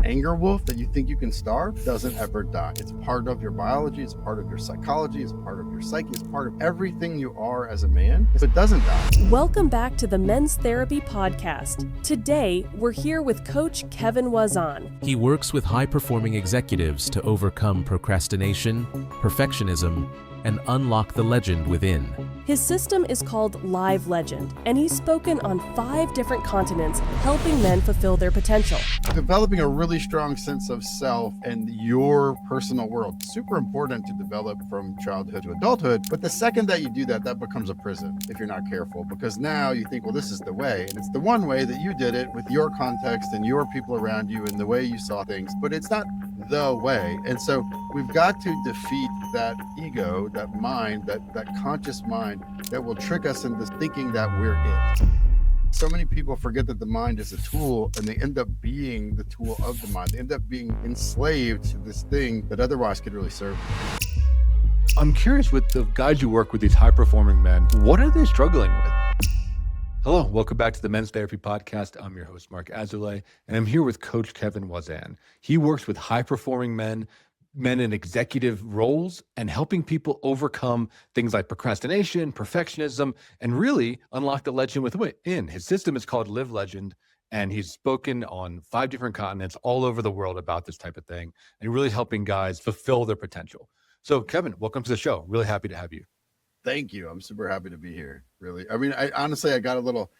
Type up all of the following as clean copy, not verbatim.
anger wolf that you think you can starve doesn't ever die. It's part of your biology, it's part of your psychology, it's part of your psyche, it's part of everything you are as a man. It doesn't die. Welcome back to the Men's Therapy Podcast. Today, we're here with Coach Kevin Voisin. He works with high-performing executives to overcome procrastination, perfectionism, and unlock the legend within. His system is called Live Legend, and he's spoken on 5 different continents, helping men fulfill their potential. Developing a really strong sense of self and your personal world, super important to develop from childhood to adulthood. But the second that you do that, that becomes a prison if you're not careful, because now you think, well, this is the way. And it's the one way that you did it with your context and your people around you and the way you saw things, but it's not the way. And so we've got to defeat that ego, that mind, that conscious mind that will trick us into thinking that we're it. So many people forget that the mind is a tool, and they end up being the tool of the mind. They end up being enslaved to this thing that otherwise could really serve them. I'm curious, with the guys you work with, these high-performing men, what are they struggling with? Hello, welcome back to the Men's Therapy Podcast. I'm your host, Marc Azoulay, and I'm here with Coach Kevin Voisin. He works with high-performing men in executive roles, and helping people overcome things like procrastination, perfectionism, and really unlock the legend within. His system is called Live Legend, and he's spoken on 5 different continents all over the world about this type of thing, and really helping guys fulfill their potential. So, Kevin, welcome to the show. Really happy to have you. Thank you. I'm super happy to be here. Really. I mean, I honestly got a little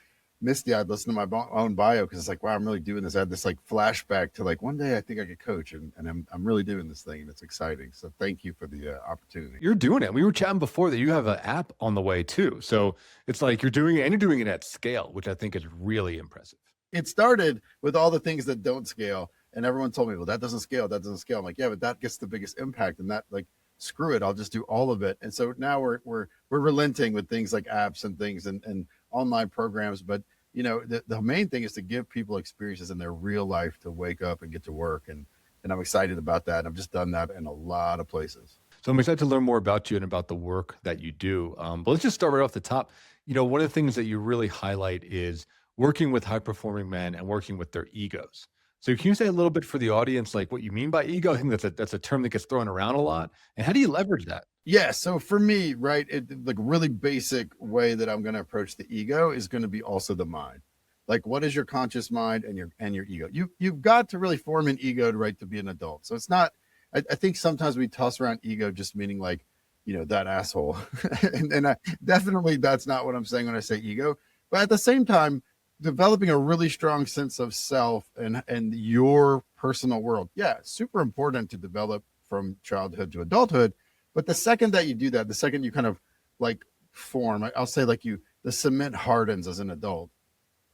misty-eyed listening to my own bio, because it's like, wow, I'm really doing this. I had this like flashback to like, one day I think I could coach, and I'm really doing this thing, and it's exciting. So thank you for the opportunity. You're doing it. We were chatting before that you have an app on the way too. So it's like you're doing it, and you're doing it at scale, which I think is really impressive. It started with all the things that don't scale, and everyone told me, well, that doesn't scale. I'm like, yeah, but that gets the biggest impact, and that, like, screw it, I'll just do all of it. And so now we're relenting with things like apps and things and online programs. But you know, the main thing is to give people experiences in their real life to wake up and get to work. And I'm excited about that. I've just done that in a lot of places. So I'm excited to learn more about you and about the work that you do. But let's just start right off the top. You know, one of the things that you really highlight is working with high-performing men and working with their egos. So can you say a little bit for the audience, like what you mean by ego? I think that's a term that gets thrown around a lot. And how do you leverage that? Yeah. So for me, right, like really basic way that I'm going to approach the ego is going to be also the mind. Like, what is your conscious mind and your ego? You've got to really form an ego to be an adult. So it's not, I think sometimes we toss around ego just meaning like, you know, that asshole. and definitely that's not what I'm saying when I say ego. But at the same time, developing a really strong sense of self and your personal world. Yeah, super important to develop from childhood to adulthood. But the second that you do that, the second you kind of like form, I'll say like the cement hardens as an adult.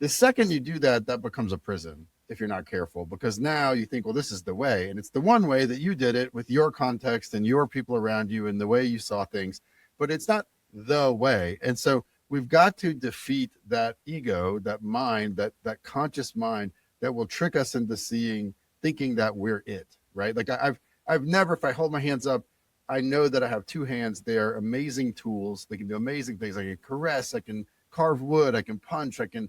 The second you do that, that becomes a prison if you're not careful, because now you think, well, this is the way. And it's the one way that you did it with your context and your people around you and the way you saw things, but it's not the way. And so we've got to defeat that ego, that mind, that conscious mind that will trick us into thinking that we're it, right? Like I've never, if I hold my hands up, I know that I have 2 hands. They're amazing tools. They can do amazing things. I can caress, I can carve wood, I can punch, I can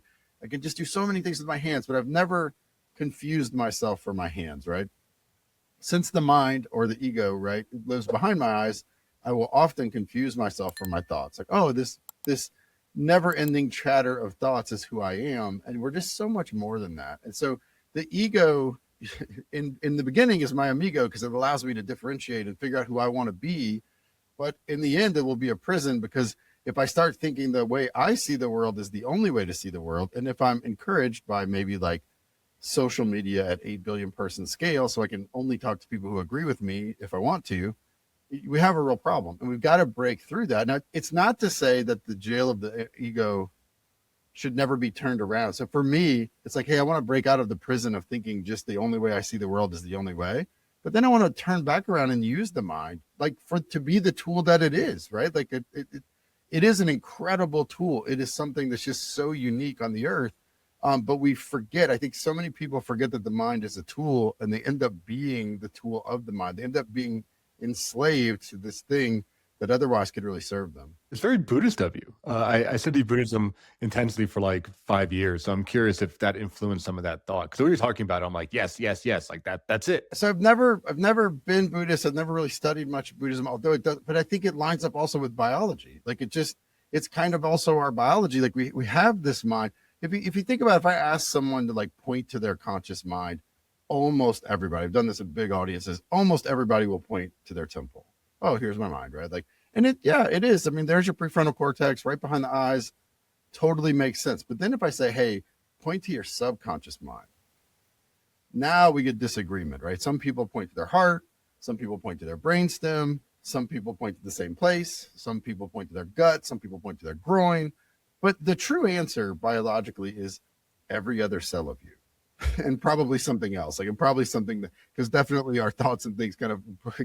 just do so many things with my hands, but I've never confused myself for my hands, right? Since the mind or the ego, right, lives behind my eyes, I will often confuse myself for my thoughts. Like, oh, this never-ending chatter of thoughts is who I am, and we're just so much more than that. And so the ego in the beginning is my amigo, because it allows me to differentiate and figure out who I want to be. But in the end, it will be a prison, because if I start thinking the way I see the world is the only way to see the world, and if I'm encouraged by maybe like social media at 8 billion person scale, so I can only talk to people who agree with me if I want to, we have a real problem, and we've got to break through that. Now, it's not to say that the jail of the ego should never be turned around. So for me, it's like, hey, I want to break out of the prison of thinking just the only way I see the world is the only way. But then I want to turn back around and use the mind, like to be the tool that it is, right? Like it is an incredible tool. It is something that's just so unique on the earth. But we forget, I think so many people forget that the mind is a tool, and they end up being the tool of the mind. They end up being enslaved to this thing that otherwise could really serve them. It's very Buddhist of you. I studied Buddhism intensely for like 5 years. So I'm curious if that influenced some of that thought. Because when you're talking about it, I'm like, yes, yes, yes. Like that's it. So I've never been Buddhist. I've never really studied much Buddhism, although it does, but I think it lines up also with biology. Like it's kind of also our biology. Like we have this mind. If you think about it, if I ask someone to like point to their conscious mind, almost everybody, I've done this in big audiences, almost everybody will point to their temple. Oh, here's my mind, right? Like, and it is. I mean, there's your prefrontal cortex right behind the eyes. Totally makes sense. But then if I say, hey, point to your subconscious mind, now we get disagreement, right? Some people point to their heart, some people point to their brainstem, some people point to the same place, some people point to their gut, some people point to their groin. But the true answer biologically is every other cell of you. And probably something else, like, and probably something that, because definitely our thoughts and things kind of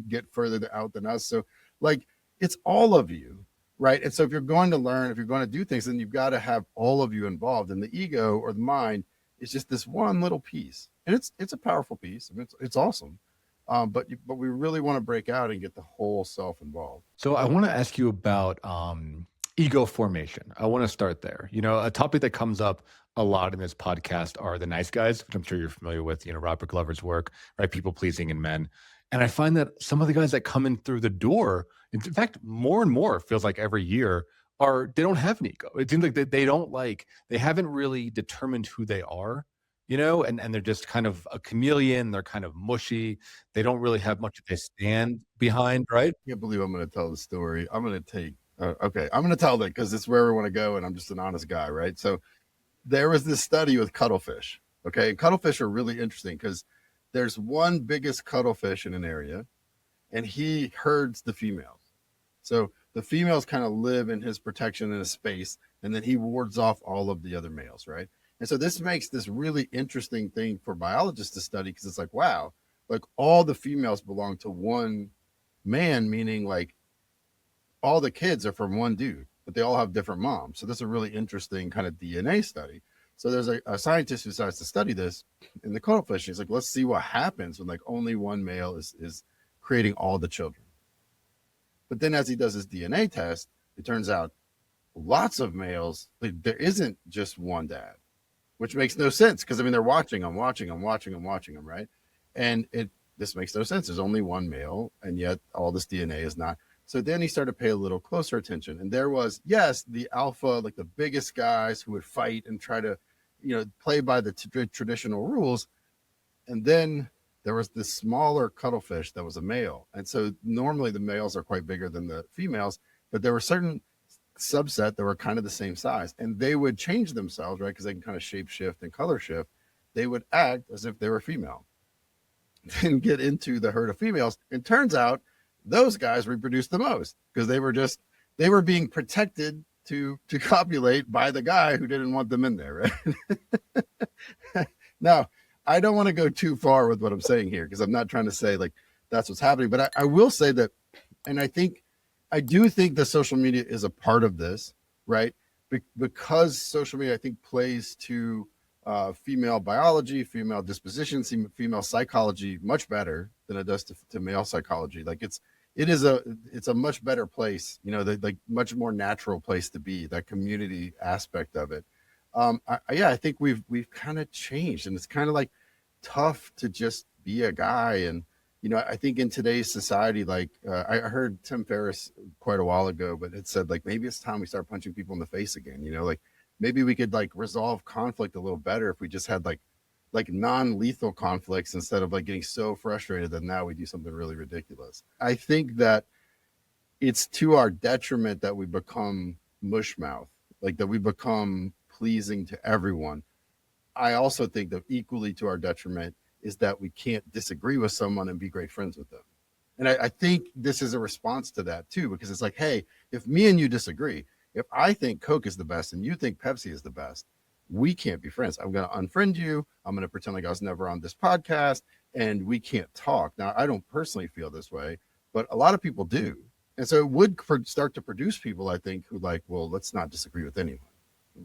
get further out than us. So, like, it's all of you, right? And so, if you're going to learn, if you're going to do things, then you've got to have all of you involved. And the ego or the mind is just this one little piece, and it's a powerful piece. I mean, it's awesome, but we really want to break out and get the whole self involved. So I want to ask you about ego formation. I want to start there. A topic that comes up a lot in this podcast are the nice guys, which I'm sure you're familiar with, Robert Glover's work, right? People pleasing in men. And I find that some of the guys that come in through the door, in fact, more and more feels like every year, they don't have an ego. It seems like they haven't really determined who they are, and they're just kind of a chameleon. They're kind of mushy. They don't really have much that they stand behind, right? I can't believe I'm going to tell the story. I'm going to take, okay, I'm going to tell it because it's where we want to go, and I'm just an honest guy, right? So there was this study with cuttlefish. Okay, and cuttlefish are really interesting because there's one biggest cuttlefish in an area, and he herds the females. So the females kind of live in his protection in a space, and then he wards off all of the other males, right? And so this makes this really interesting thing for biologists to study, because it's like, wow, like all the females belong to one man, meaning like all the kids are from one dude, but they all have different moms. So this is a really interesting kind of DNA study. So there's a scientist who decides to study this in the cuttlefish. He's like, let's see what happens when like only one male is creating all the children. But then as he does his DNA test, it turns out lots of males, like, there isn't just one dad, which makes no sense, because I mean, they're watching them, right? And this makes no sense. There's only one male, and yet all this DNA is not. So then he started to pay a little closer attention. And there was, yes, the alpha, like the biggest guys who would fight and try to, play by the traditional rules. And then there was this smaller cuttlefish that was a male. And so normally the males are quite bigger than the females, but there were certain subset that were kind of the same size. And they would change themselves, right? Because they can kind of shape shift and color shift. They would act as if they were female, then get into the herd of females. And turns out those guys reproduced the most, because they were being protected to copulate by the guy who didn't want them in there, right? Now, I don't want to go too far with what I'm saying here, because I'm not trying to say like that's what's happening, but I will say that, and I do think that social media is a part of this, right? Because social media, I think, plays to female biology, female disposition, female psychology much better than it does to male psychology. Like it's a much better place, like much more natural place to be, that community aspect of it. I think we've kind of changed, and it's kind of like tough to just be a guy. And, I think in today's society, like I heard Tim Ferriss quite a while ago, but it said like, maybe it's time we start punching people in the face again, like maybe we could like resolve conflict a little better if we just had like non-lethal conflicts, instead of like getting so frustrated that now we do something really ridiculous. I think that it's to our detriment that we become mushmouth, like that we become pleasing to everyone. I also think that equally to our detriment is that we can't disagree with someone and be great friends with them. And I think this is a response to that too, because it's like, hey, if me and you disagree, if I think Coke is the best and you think Pepsi is the best, we can't be friends. I'm going to unfriend you. I'm going to pretend like I was never on this podcast, and we can't talk. Now, I don't personally feel this way, but a lot of people do. And so it would start to produce people, I think, who like, well, let's not disagree with anyone.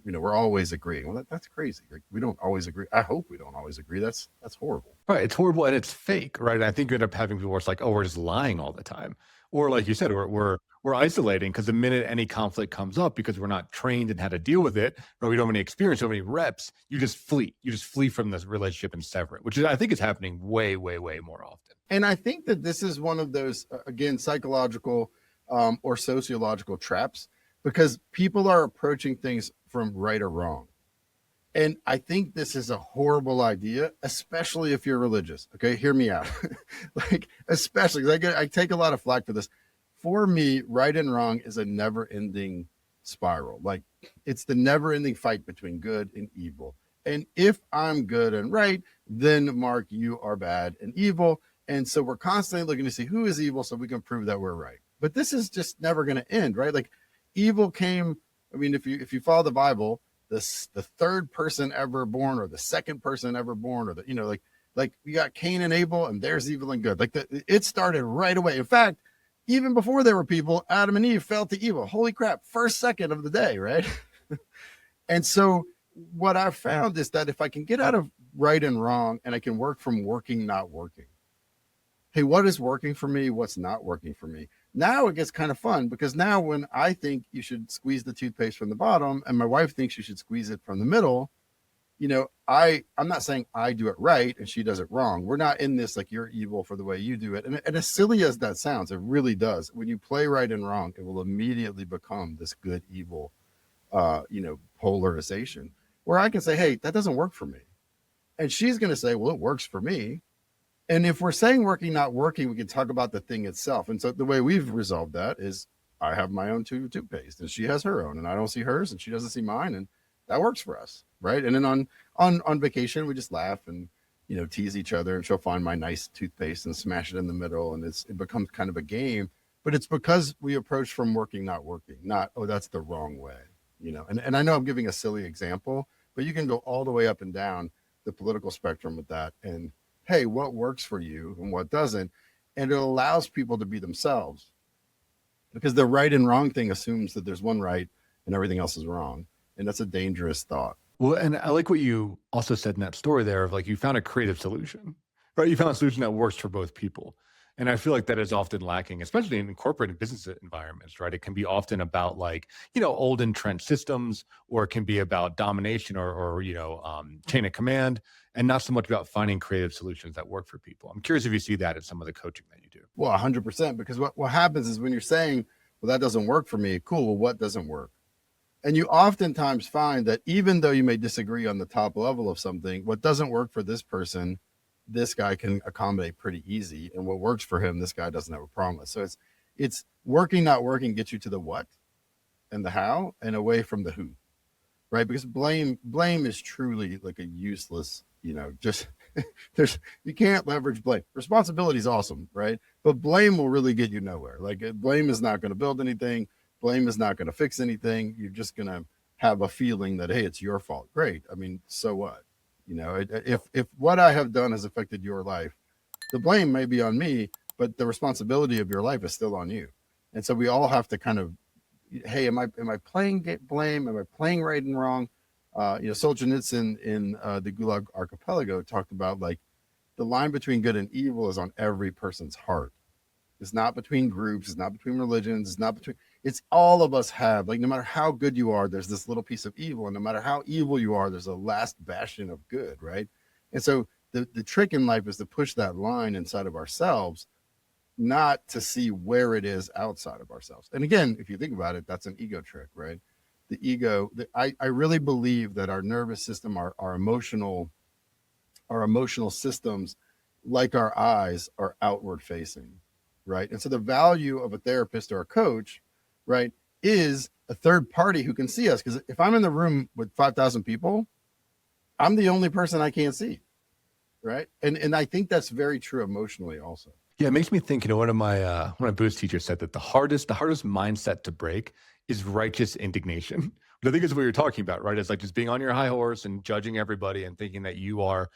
We're always agreeing. Well, that's crazy. Like, we don't always agree. I hope we don't always agree. That's horrible. Right. It's horrible, and it's fake, right? And I think you end up having people where it's like, oh, we're just lying all the time. Or like you said, we're we're isolating because the minute any conflict comes up, because we're not trained in how to deal with it, or we don't have any experience, don't have any reps, you just flee. You just flee from this relationship and sever it, which is, I think, is happening way, way, way more often. And I think that this is one of those, again, psychological or sociological traps, because people are approaching things from right or wrong. And I think this is a horrible idea, especially if you're religious. Okay, hear me out. Like, especially because I take a lot of flack for this. For me, right and wrong is a never-ending spiral. Like, it's the never-ending fight between good and evil. And if I'm good and right, then Mark, you are bad and evil. And so we're constantly looking to see who is evil so we can prove that we're right. But this is just never going to end, right? Like, evil came. I mean, if you follow the Bible, the third person ever born, or the second person ever born, or like you got Cain and Abel, and there's evil and good. Like, it started right away. In fact, even before there were people, Adam and Eve fell to evil. Holy crap! First second of the day, right? And so what I've found is that if I can get out of right and wrong, and I can work from working, not working. Hey, what is working for me? What's not working for me? Now it gets kind of fun, because now when I think you should squeeze the toothpaste from the bottom and my wife thinks you should squeeze it from the middle, I'm not saying I do it right and she does it wrong. We're not in this like you're evil for the way you do it. And as silly as that sounds, it really does. When you play right and wrong, it will immediately become this good evil, polarization, where I can say, hey, that doesn't work for me. And she's going to say, well, it works for me. And if we're saying working, not working, we can talk about the thing itself. And so the way we've resolved that is I have my own toothpaste and she has her own, and I don't see hers and she doesn't see mine. And that works for us. Right. And then on vacation, we just laugh and, tease each other, and she'll find my nice toothpaste and smash it in the middle. And it becomes kind of a game, but it's because we approach from working, not working, not, oh, that's the wrong way, and I know I'm giving a silly example, but you can go all the way up and down the political spectrum with that. And hey, what works for you and what doesn't? And it allows people to be themselves, because the right and wrong thing assumes that there's one right and everything else is wrong. And that's a dangerous thought. Well, and I like what you also said in that story there of like, you found a creative solution, right? You found a solution that works for both people. And I feel like that is often lacking, especially in corporate and business environments, right? It can be often about like, old entrenched systems, or it can be about domination or chain of command, and not so much about finding creative solutions that work for people. I'm curious if you see that in some of the coaching that you do. Well, 100%, because what happens is when you're saying, well, that doesn't work for me. Cool. Well, what doesn't work? And you oftentimes find that even though you may disagree on the top level of something, what doesn't work for this person, this guy can accommodate pretty easy. And what works for him, this guy doesn't have a problem with. So it's working, not working gets you to the what and the how, and away from the who, right? Because blame is truly like a useless, just you can't leverage blame. Responsibility is awesome, right? But blame will really get you nowhere. Like, blame is not going to build anything. Blame is not going to fix anything. You're just going to have a feeling that, hey, it's your fault. Great. I mean, so what? If what I have done has affected your life, the blame may be on me, but the responsibility of your life is still on you. And so we all have to kind of, hey, am I playing blame? Am I playing right and wrong? Solzhenitsyn in the Gulag Archipelago talked about like the line between good and evil is on every person's heart. It's not between groups. It's not between religions. It's all of us have, like, no matter how good you are, there's this little piece of evil. And no matter how evil you are, there's a last bastion of good, right? And so the trick in life is to push that line inside of ourselves, not to see where it is outside of ourselves. And again, if you think about it, that's an ego trick, right? The ego, I really believe that our nervous system, our emotional systems, like our eyes, are outward facing, right? And so the value of a therapist or a coach, right, is a third party who can see us. Because if I'm in the room with 5,000 people, I'm the only person I can't see, right? And I think that's very true emotionally also. Yeah, it makes me think, one of my Buddhist teachers said that the hardest mindset to break is righteous indignation. But I think it's what you're talking about, right? It's like just being on your high horse and judging everybody and thinking that you are,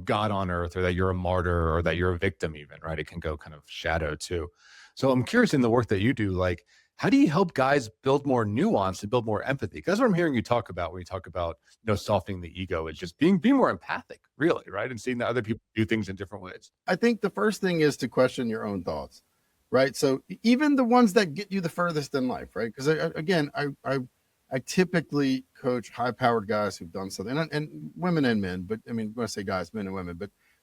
God on earth, or that you're a martyr, or that you're a victim even, right? It can go kind of shadow too. So I'm curious, in the work that you do, like, how do you help guys build more nuance and build more empathy? Because that's what I'm hearing you talk about when you talk about, softening the ego, is just being more empathic, really, right? And seeing that other people do things in different ways. I think the first thing is to question your own thoughts. right? So even the ones that get you the furthest in life, right? Because again, I typically coach high-powered guys who've done something, and women and men. But I mean, when I say guys, men and women,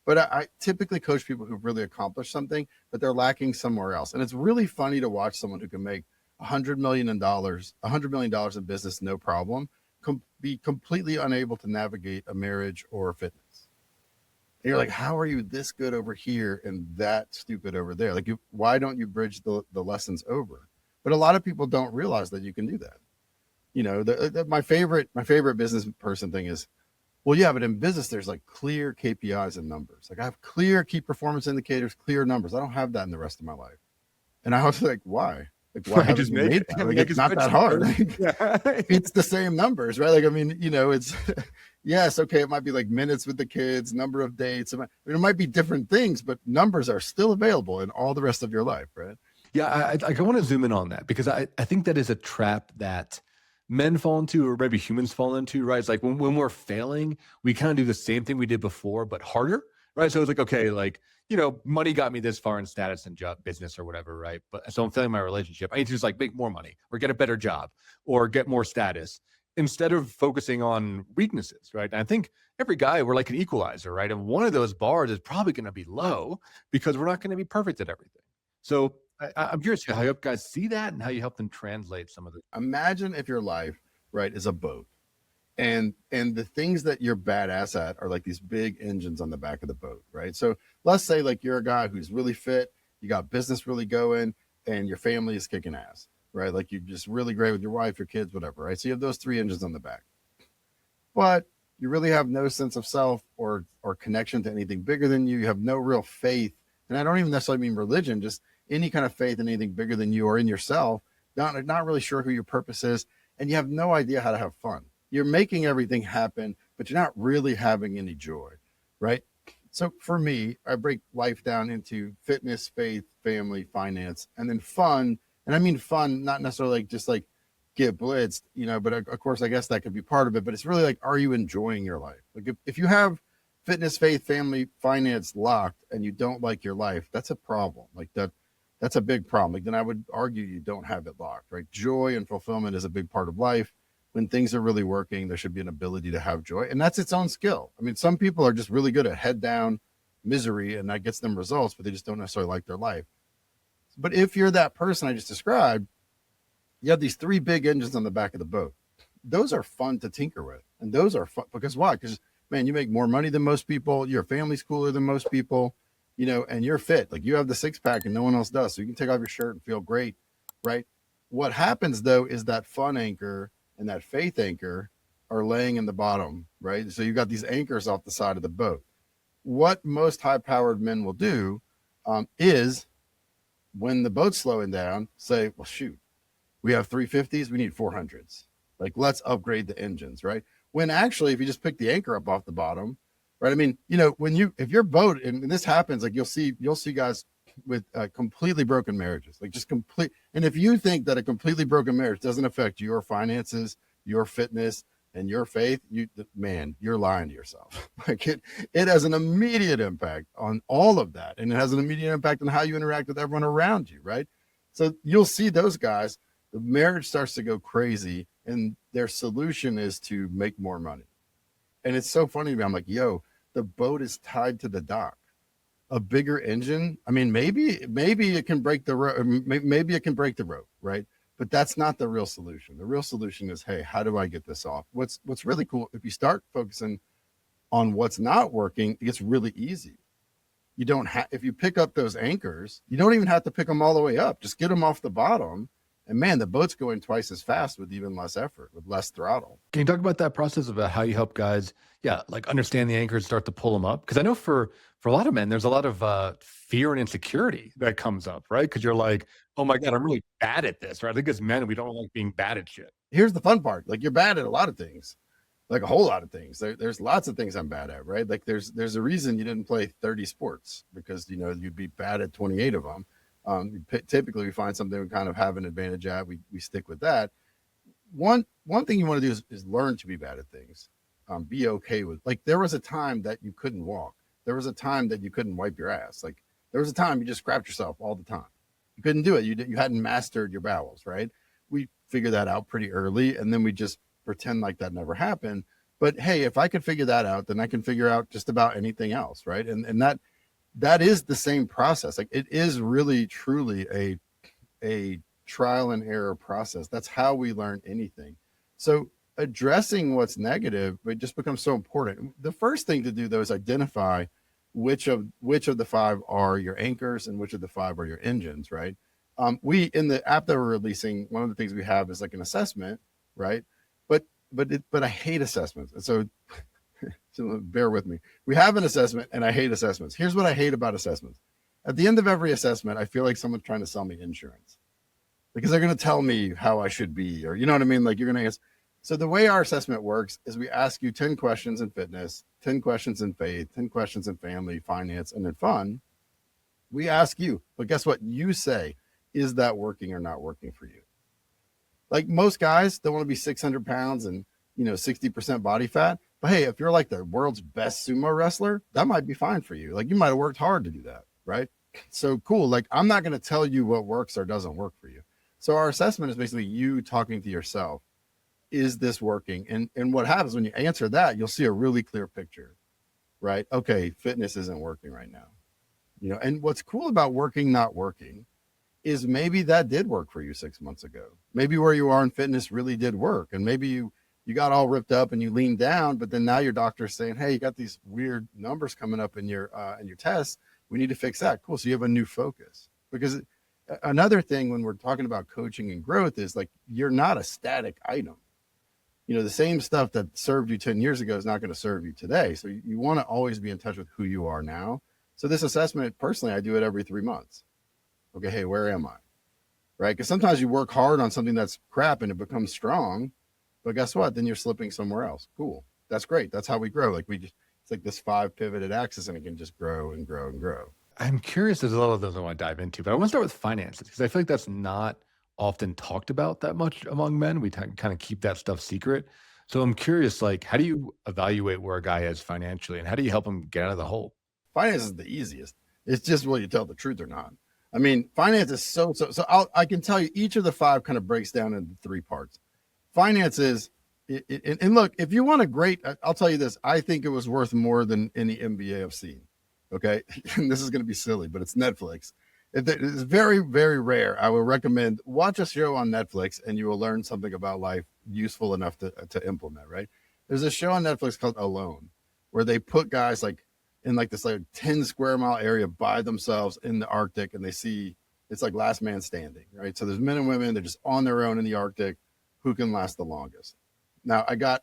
but I typically coach people who've really accomplished something, but they're lacking somewhere else. And it's really funny to watch someone who can make $100 million in business, no problem, be completely unable to navigate a marriage or a fitness. And you're like, how are you this good over here and that stupid over there? Like, why don't you bridge the lessons over? But a lot of people don't realize that you can do that. You know, my favorite business person thing is, well, yeah, but in business, there's like clear KPIs and numbers. Like I have clear key performance indicators, clear numbers. I don't have that in the rest of my life. And I was like, why? Like, why haven't you made that? Like, it's not that hard. It's the same numbers, right? Like, I mean, you know, it's, yes, okay, it might be like minutes with the kids, number of dates. It might be different things, but numbers are still available in all the rest of your life, right? Yeah, I want to zoom in on that because I think that is a trap that men fall into, or maybe humans fall into, right? It's like when we're failing, we kind of do the same thing we did before, but harder, right? So it's like, okay, like, you know, money got me this far in status and job, business or whatever, right? But so I'm failing my relationship. I need to just like make more money or get a better job or get more status instead of focusing on weaknesses, right? And I think every guy, we're like an equalizer, right? And one of those bars is probably going to be low because we're not going to be perfect at everything. So I'm curious how you guys see that and how you help them translate some of the. Imagine if your life, right, is a boat, and the things that you're badass at are like these big engines on the back of the boat, right? So let's say like you're a guy who's really fit, you got business really going, and your family is kicking ass, right? Like you're just really great with your wife, your kids, whatever, right? So you have those three engines on the back, but you really have no sense of self or connection to anything bigger than you. You have no real faith, and I don't even necessarily mean religion, just any kind of faith in anything bigger than you or in yourself. Not really sure who your purpose is, and you have no idea how to have fun. You're making everything happen, but you're not really having any joy, right? So for me, I break life down into fitness, faith, family, finance, and then fun. And I mean fun, not necessarily like just like get blitzed, you know, but of course, I guess that could be part of it. But it's really like, are you enjoying your life? Like if you have fitness, faith, family, finance locked and you don't like your life, that's a problem. Like that's a big problem. Like then I would argue you don't have it locked, right? Joy and fulfillment is a big part of life. When things are really working, there should be an ability to have joy. And that's its own skill. I mean, some people are just really good at head down misery and that gets them results, but they just don't necessarily like their life. But if you're that person I just described, you have these three big engines on the back of the boat. Those are fun to tinker with. And those are fun because why? Because man, you make more money than most people. Your family's cooler than most people, you know, and you're fit. Like you have the six pack and no one else does. So you can take off your shirt and feel great, right? What happens though is that fun anchor and that faith anchor are laying in the bottom, right? So you've got these anchors off the side of the boat. What most high-powered men will do is when the boat's slowing down, say, well, shoot, we have 350s, we need 400s. Like, let's upgrade the engines, right? When actually, if you just pick the anchor up off the bottom, right? I mean, you know, if your boat, and this happens, like you'll see guys with completely broken marriages, like just complete. And if you think that a completely broken marriage doesn't affect your finances, your fitness, and your faith, you're lying to yourself. Like it has an immediate impact on all of that. And it has an immediate impact on how you interact with everyone around you, right? So you'll see those guys, the marriage starts to go crazy and their solution is to make more money. And it's so funny to me. I'm like, yo, the boat is tied to the dock. A bigger engine, I mean, maybe it can break the rope, maybe it can break the rope, right? But that's not the real solution. The real solution is, hey, how do I get this off? What's really cool, if you start focusing on what's not working, it gets really easy. You don't have, if you pick up those anchors, you don't even have to pick them all the way up. Just get them off the bottom. And man, the boat's going twice as fast with even less effort, with less throttle. Can you talk about that process about how you help guys, like understand the anchors, start to pull them up? Because I know for a lot of men, there's a lot of fear and insecurity that comes up, right? Because you're like, oh my God, I'm really bad at this, right? I think as men, we don't like being bad at shit. Here's the fun part. Like you're bad at a lot of things, like a whole lot of things. There's lots of things I'm bad at, right? Like there's a reason you didn't play 30 sports because, you know, you'd be bad at 28 of them. Typically we find something we kind of have an advantage at. We stick with that. One thing you want to do is learn to be bad at things. Be okay with, like, there was a time that you couldn't walk. There was a time that you couldn't wipe your ass. Like there was a time you just scrapped yourself all the time. You couldn't do it. You hadn't mastered your bowels, right? We figured that out pretty early, and then we just pretend like that never happened. But hey, if I could figure that out, then I can figure out just about anything else, right? And that is the same process. Like, it is really truly a trial and error process. That's how we learn anything. So addressing what's negative, it just becomes so important. The first thing to do, though, is identify which of the 5 are your anchors and which of the 5 are your engines, right? We, in the app that we're releasing, one of the things we have is like an assessment, right? But I hate assessments. And so bear with me. We have an assessment, and I hate assessments. Here's what I hate about assessments. At the end of every assessment, I feel like someone's trying to sell me insurance, because they're going to tell me how I should be, or, you know what I mean? Like, you're going to ask. So the way our assessment works is we ask you 10 questions in fitness, 10 questions in faith, 10 questions in family, finance, and in fun. We ask you, but guess what? You say, is that working or not working for you? Like, most guys don't want to be 600 pounds and, 60% body fat. But hey, if you're like the world's best sumo wrestler, that might be fine for you. Like, you might have worked hard to do that, right? So cool. Like, I'm not going to tell you what works or doesn't work for you. So our assessment is basically you talking to yourself. Is this working? And what happens when you answer that, you'll see a really clear picture, right? Okay, fitness isn't working right now. And what's cool about working, not working, is maybe that did work for you 6 months ago. Maybe where you are in fitness really did work. And maybe you got all ripped up and you leaned down, but then now your doctor's saying, hey, you got these weird numbers coming up in your tests. We need to fix that. Cool. So you have a new focus. Because another thing when we're talking about coaching and growth is, like, you're not a static item. The same stuff that served you 10 years ago is not going to serve you today. So you want to always be in touch with who you are now. So this assessment, personally, I do it every 3 months. Okay, hey, where am I? Right? Because sometimes you work hard on something that's crap and it becomes strong, but guess what? Then you're slipping somewhere else. Cool. That's great. That's how we grow. Like, it's like this 5 pivoted axis, and it can just grow and grow and grow. I'm curious, there's a lot of those I want to dive into, but I want to start with finances, because I feel like that's not often talked about that much among men. We kind of keep that stuff secret. So I'm curious, like, how do you evaluate where a guy is financially, and how do you help him get out of the hole? Finance is the easiest. It's just, will you tell the truth or not? I mean, finance is so. I can tell you each of the 5 kind of breaks down into 3 parts. Finance is, and look, if you want a great, I'll tell you this, I think it was worth more than any MBA I've seen. Okay. And this is going to be silly, but it's Netflix. It's very, very rare. I will recommend, watch a show on Netflix and you will learn something about life useful enough to implement, right? There's a show on Netflix called Alone, where they put guys like in like this like 10 square mile area by themselves in the Arctic, and they see, it's like last man standing, right? So there's men and women, they're just on their own in the Arctic. Who can last the longest? Now I got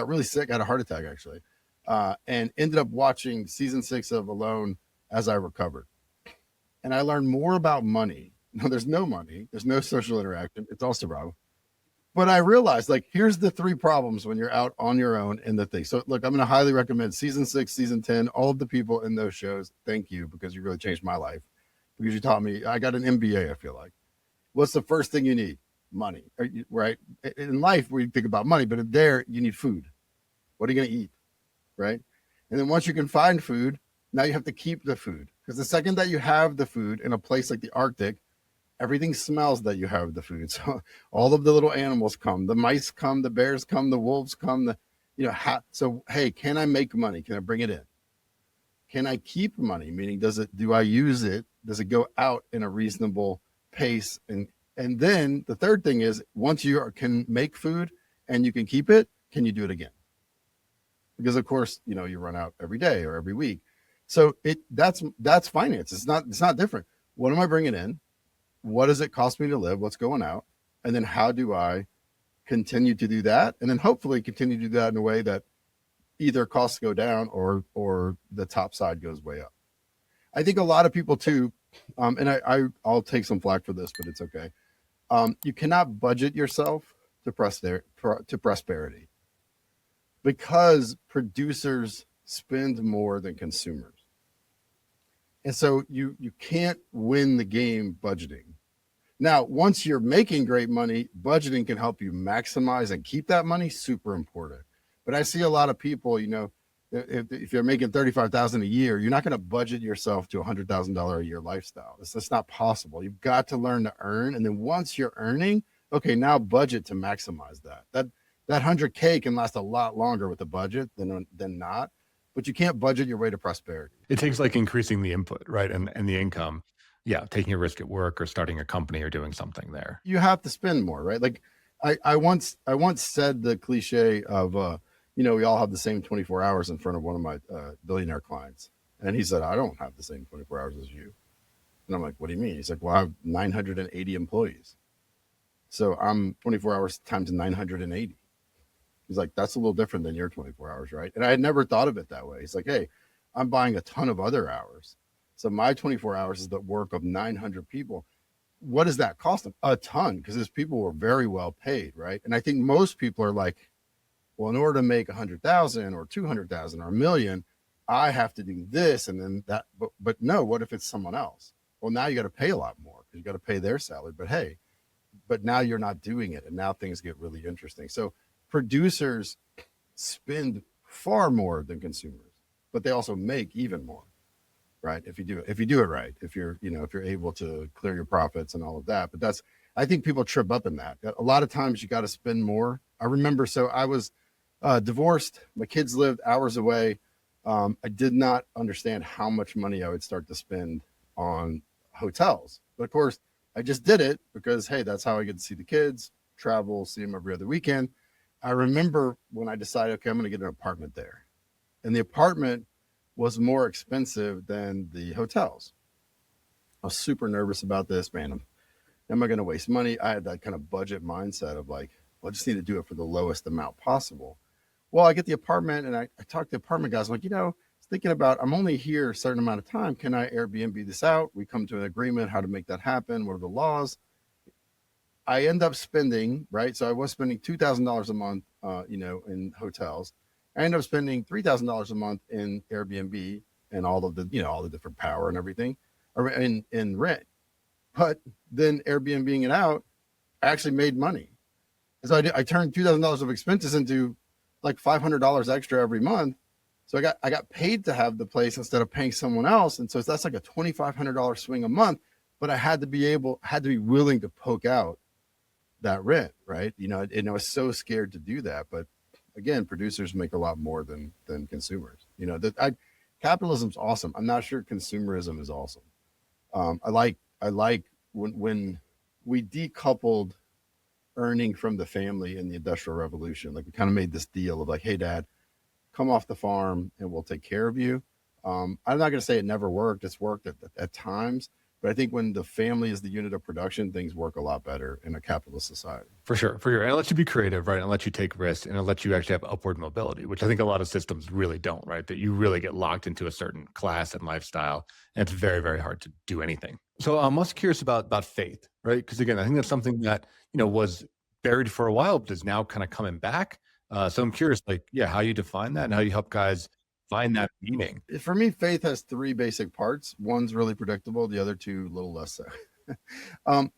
really sick. I had a heart attack actually, and ended up watching season 6 of Alone as I recovered. And I learned more about money. No, there's no money. There's no social interaction. It's all survival. But I realized, like, here's the 3 problems when you're out on your own in the thing. So look, I'm going to highly recommend season 6, season 10, all of the people in those shows. Thank you, because you really changed my life, because you taught me. I got an MBA, I feel like. What's the first thing you need? Money, right? In life, we think about money, but there you need food. What are you going to eat, right? And then once you can find food, now you have to keep the food, because the second that you have the food in a place like the Arctic, everything smells that you have the food. So all of the little animals come, the mice come, the bears come, the wolves come, so, hey, can I make money? Can I bring it in? Can I keep money? Meaning, do I use it? Does it go out in a reasonable pace? And then the third thing is, once you can make food and you can keep it, can you do it again? Because of course, you run out every day or every week. So that's finance. It's not different. What am I bringing in? What does it cost me to live? What's going out? And then how do I continue to do that? And then hopefully continue to do that in a way that either costs go down or the top side goes way up. I think a lot of people too, and I'll take some flack for this, but it's okay. You cannot budget yourself to prosperity, because producers spend more than consumers. And so you can't win the game budgeting. Now, once you're making great money, budgeting can help you maximize and keep that money. Super important. But I see a lot of people, If you're making 35,000 a year, you're not going to budget yourself to $100,000 a year lifestyle. It's just not possible. You've got to learn to earn. And then once you're earning, okay, now budget to maximize that. That 100K can last a lot longer with a budget than not, but you can't budget your way to prosperity. It takes like increasing the input, right? And the income. Yeah. Taking a risk at work or starting a company or doing something there. You have to spend more, right? Like I once said the cliche of, we all have the same 24 hours in front of one of my billionaire clients. And he said, I don't have the same 24 hours as you. And I'm like, what do you mean? He's like, well, I have 980 employees. So I'm 24 hours times 980. He's like, that's a little different than your 24 hours, right? And I had never thought of it that way. He's like, hey, I'm buying a ton of other hours. So my 24 hours is the work of 900 people. What does that cost them? A ton, because those people were very well paid, right? And I think most people are like, well, in order to make 100,000 or 200,000 or $1 million, I have to do this and then that. But no, what if it's someone else? Well, now you got to pay a lot more because you got to pay their salary. But now you're not doing it, and now things get really interesting. So producers spend far more than consumers, but they also make even more, right? If you do it right, if you're able to clear your profits and all of that. But I think people trip up in that. A lot of times you got to spend more. I remember, so I was divorced. My kids lived hours away. I did not understand how much money I would start to spend on hotels. But of course, I just did it because, hey, that's how I get to see the kids, travel, see them every other weekend. I remember when I decided, okay, I'm going to get an apartment there. And the apartment was more expensive than the hotels. I was super nervous about this, man. Am I going to waste money? I had that kind of budget mindset of like, well, I just need to do it for the lowest amount possible. Well, I get the apartment and I talked to the apartment guys. I'm like, thinking about, I'm only here a certain amount of time. Can I Airbnb this out? We come to an agreement how to make that happen. What are the laws? I end up spending, right? So I was spending $2,000 a month, in hotels. I end up spending $3,000 a month in Airbnb and all of the, all the different power and everything in rent. But then Airbnbing it out, I actually made money. So I turned $2,000 of expenses into like $500 extra every month. So I got paid to have the place instead of paying someone else. And so that's like a $2,500 swing a month, but I had to be willing to poke out that rent, right? And I was so scared to do that. But again, producers make a lot more than consumers. Capitalism's awesome. I'm not sure consumerism is awesome. I like when we decoupled earning from the family in the Industrial Revolution. Like we kind of made this deal of like, hey, Dad, come off the farm and we'll take care of you. I'm not going to say it never worked. It's worked at times. But I think when the family is the unit of production, things work a lot better in a capitalist society. For sure. And it lets you be creative, right? And it lets you take risks and it lets you actually have upward mobility, which I think a lot of systems really don't, right? That you really get locked into a certain class and lifestyle. And it's very, very hard to do anything. So I'm most curious about faith, right? Because again, I think that's something that, was buried for a while, but is now kind of coming back. So I'm curious, how you define that and how you help guys find that meaning. For me, faith has three basic parts. One's really predictable. The other two, a little less so.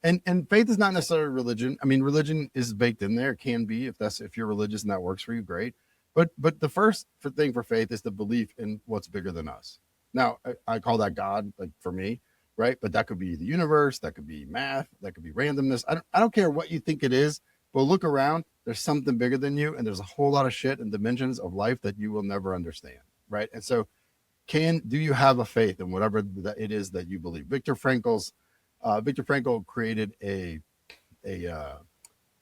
And faith is not necessarily religion. I mean, religion is baked in there. It can be if you're religious and that works for you, great. But the first thing for faith is the belief in what's bigger than us. Now, I call that God, like for me, right? But that could be the universe, that could be math, that could be randomness. I don't care what you think it is, but look around. There's something bigger than you, and there's a whole lot of shit and dimensions of life that you will never understand. Right. And so do you have a faith in whatever that it is that you believe? Viktor Frankl created a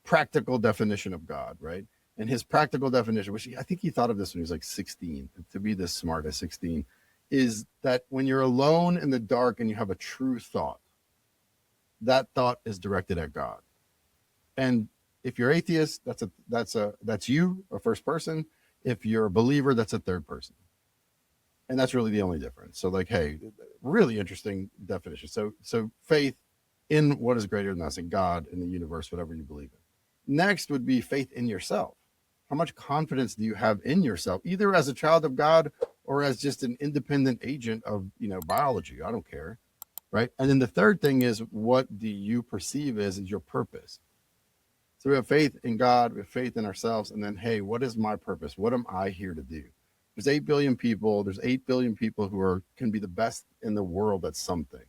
practical definition of God. Right. And his practical definition, which I think he thought of this when he was like 16, to be this smart at 16, is that when you're alone in the dark and you have a true thought, that thought is directed at God. And if you're atheist, that's you, a first person. If you're a believer, that's a third person. And that's really the only difference. So hey, really interesting definition. So faith in what is greater than us, in God, in the universe, whatever you believe in. Next would be faith in yourself. How much confidence do you have in yourself, either as a child of God or as just an independent agent of, biology? I don't care. Right. And then the third thing is, what do you perceive as your purpose? So we have faith in God, we have faith in ourselves. And then, hey, what is my purpose? What am I here to do? There's 8 billion people. There's 8 billion people who can be the best in the world at something,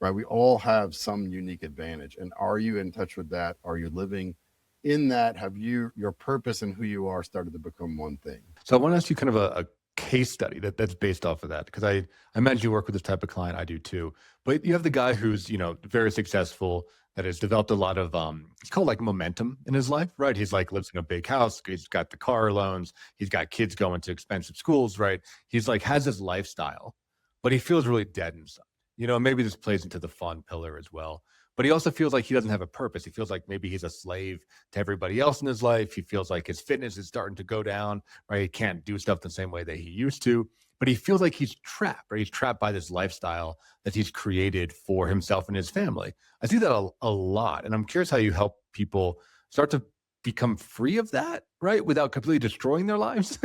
right? We all have some unique advantage. And are you in touch with that? Are you living in that? Have your purpose and who you are started to become one thing? So I want to ask you kind of a case study that's based off of that, because I imagine you work with this type of client. I do too. But you have the guy who's, very successful, that has developed a lot of it's called like momentum in his life, right? He's like lives in a big house, he's got the car loans, he's got kids going to expensive schools, right? He's like has his lifestyle, but he feels really dead inside. Maybe this plays into the fun pillar as well. But he also feels like he doesn't have a purpose. He feels like maybe he's a slave to everybody else in his life. He feels like his fitness is starting to go down, right? He can't do stuff the same way that he used to. But he feels like he's trapped, right? He's trapped by this lifestyle that he's created for himself and his family. I see that a lot. And I'm curious how you help people start to become free of that, right? Without completely destroying their lives,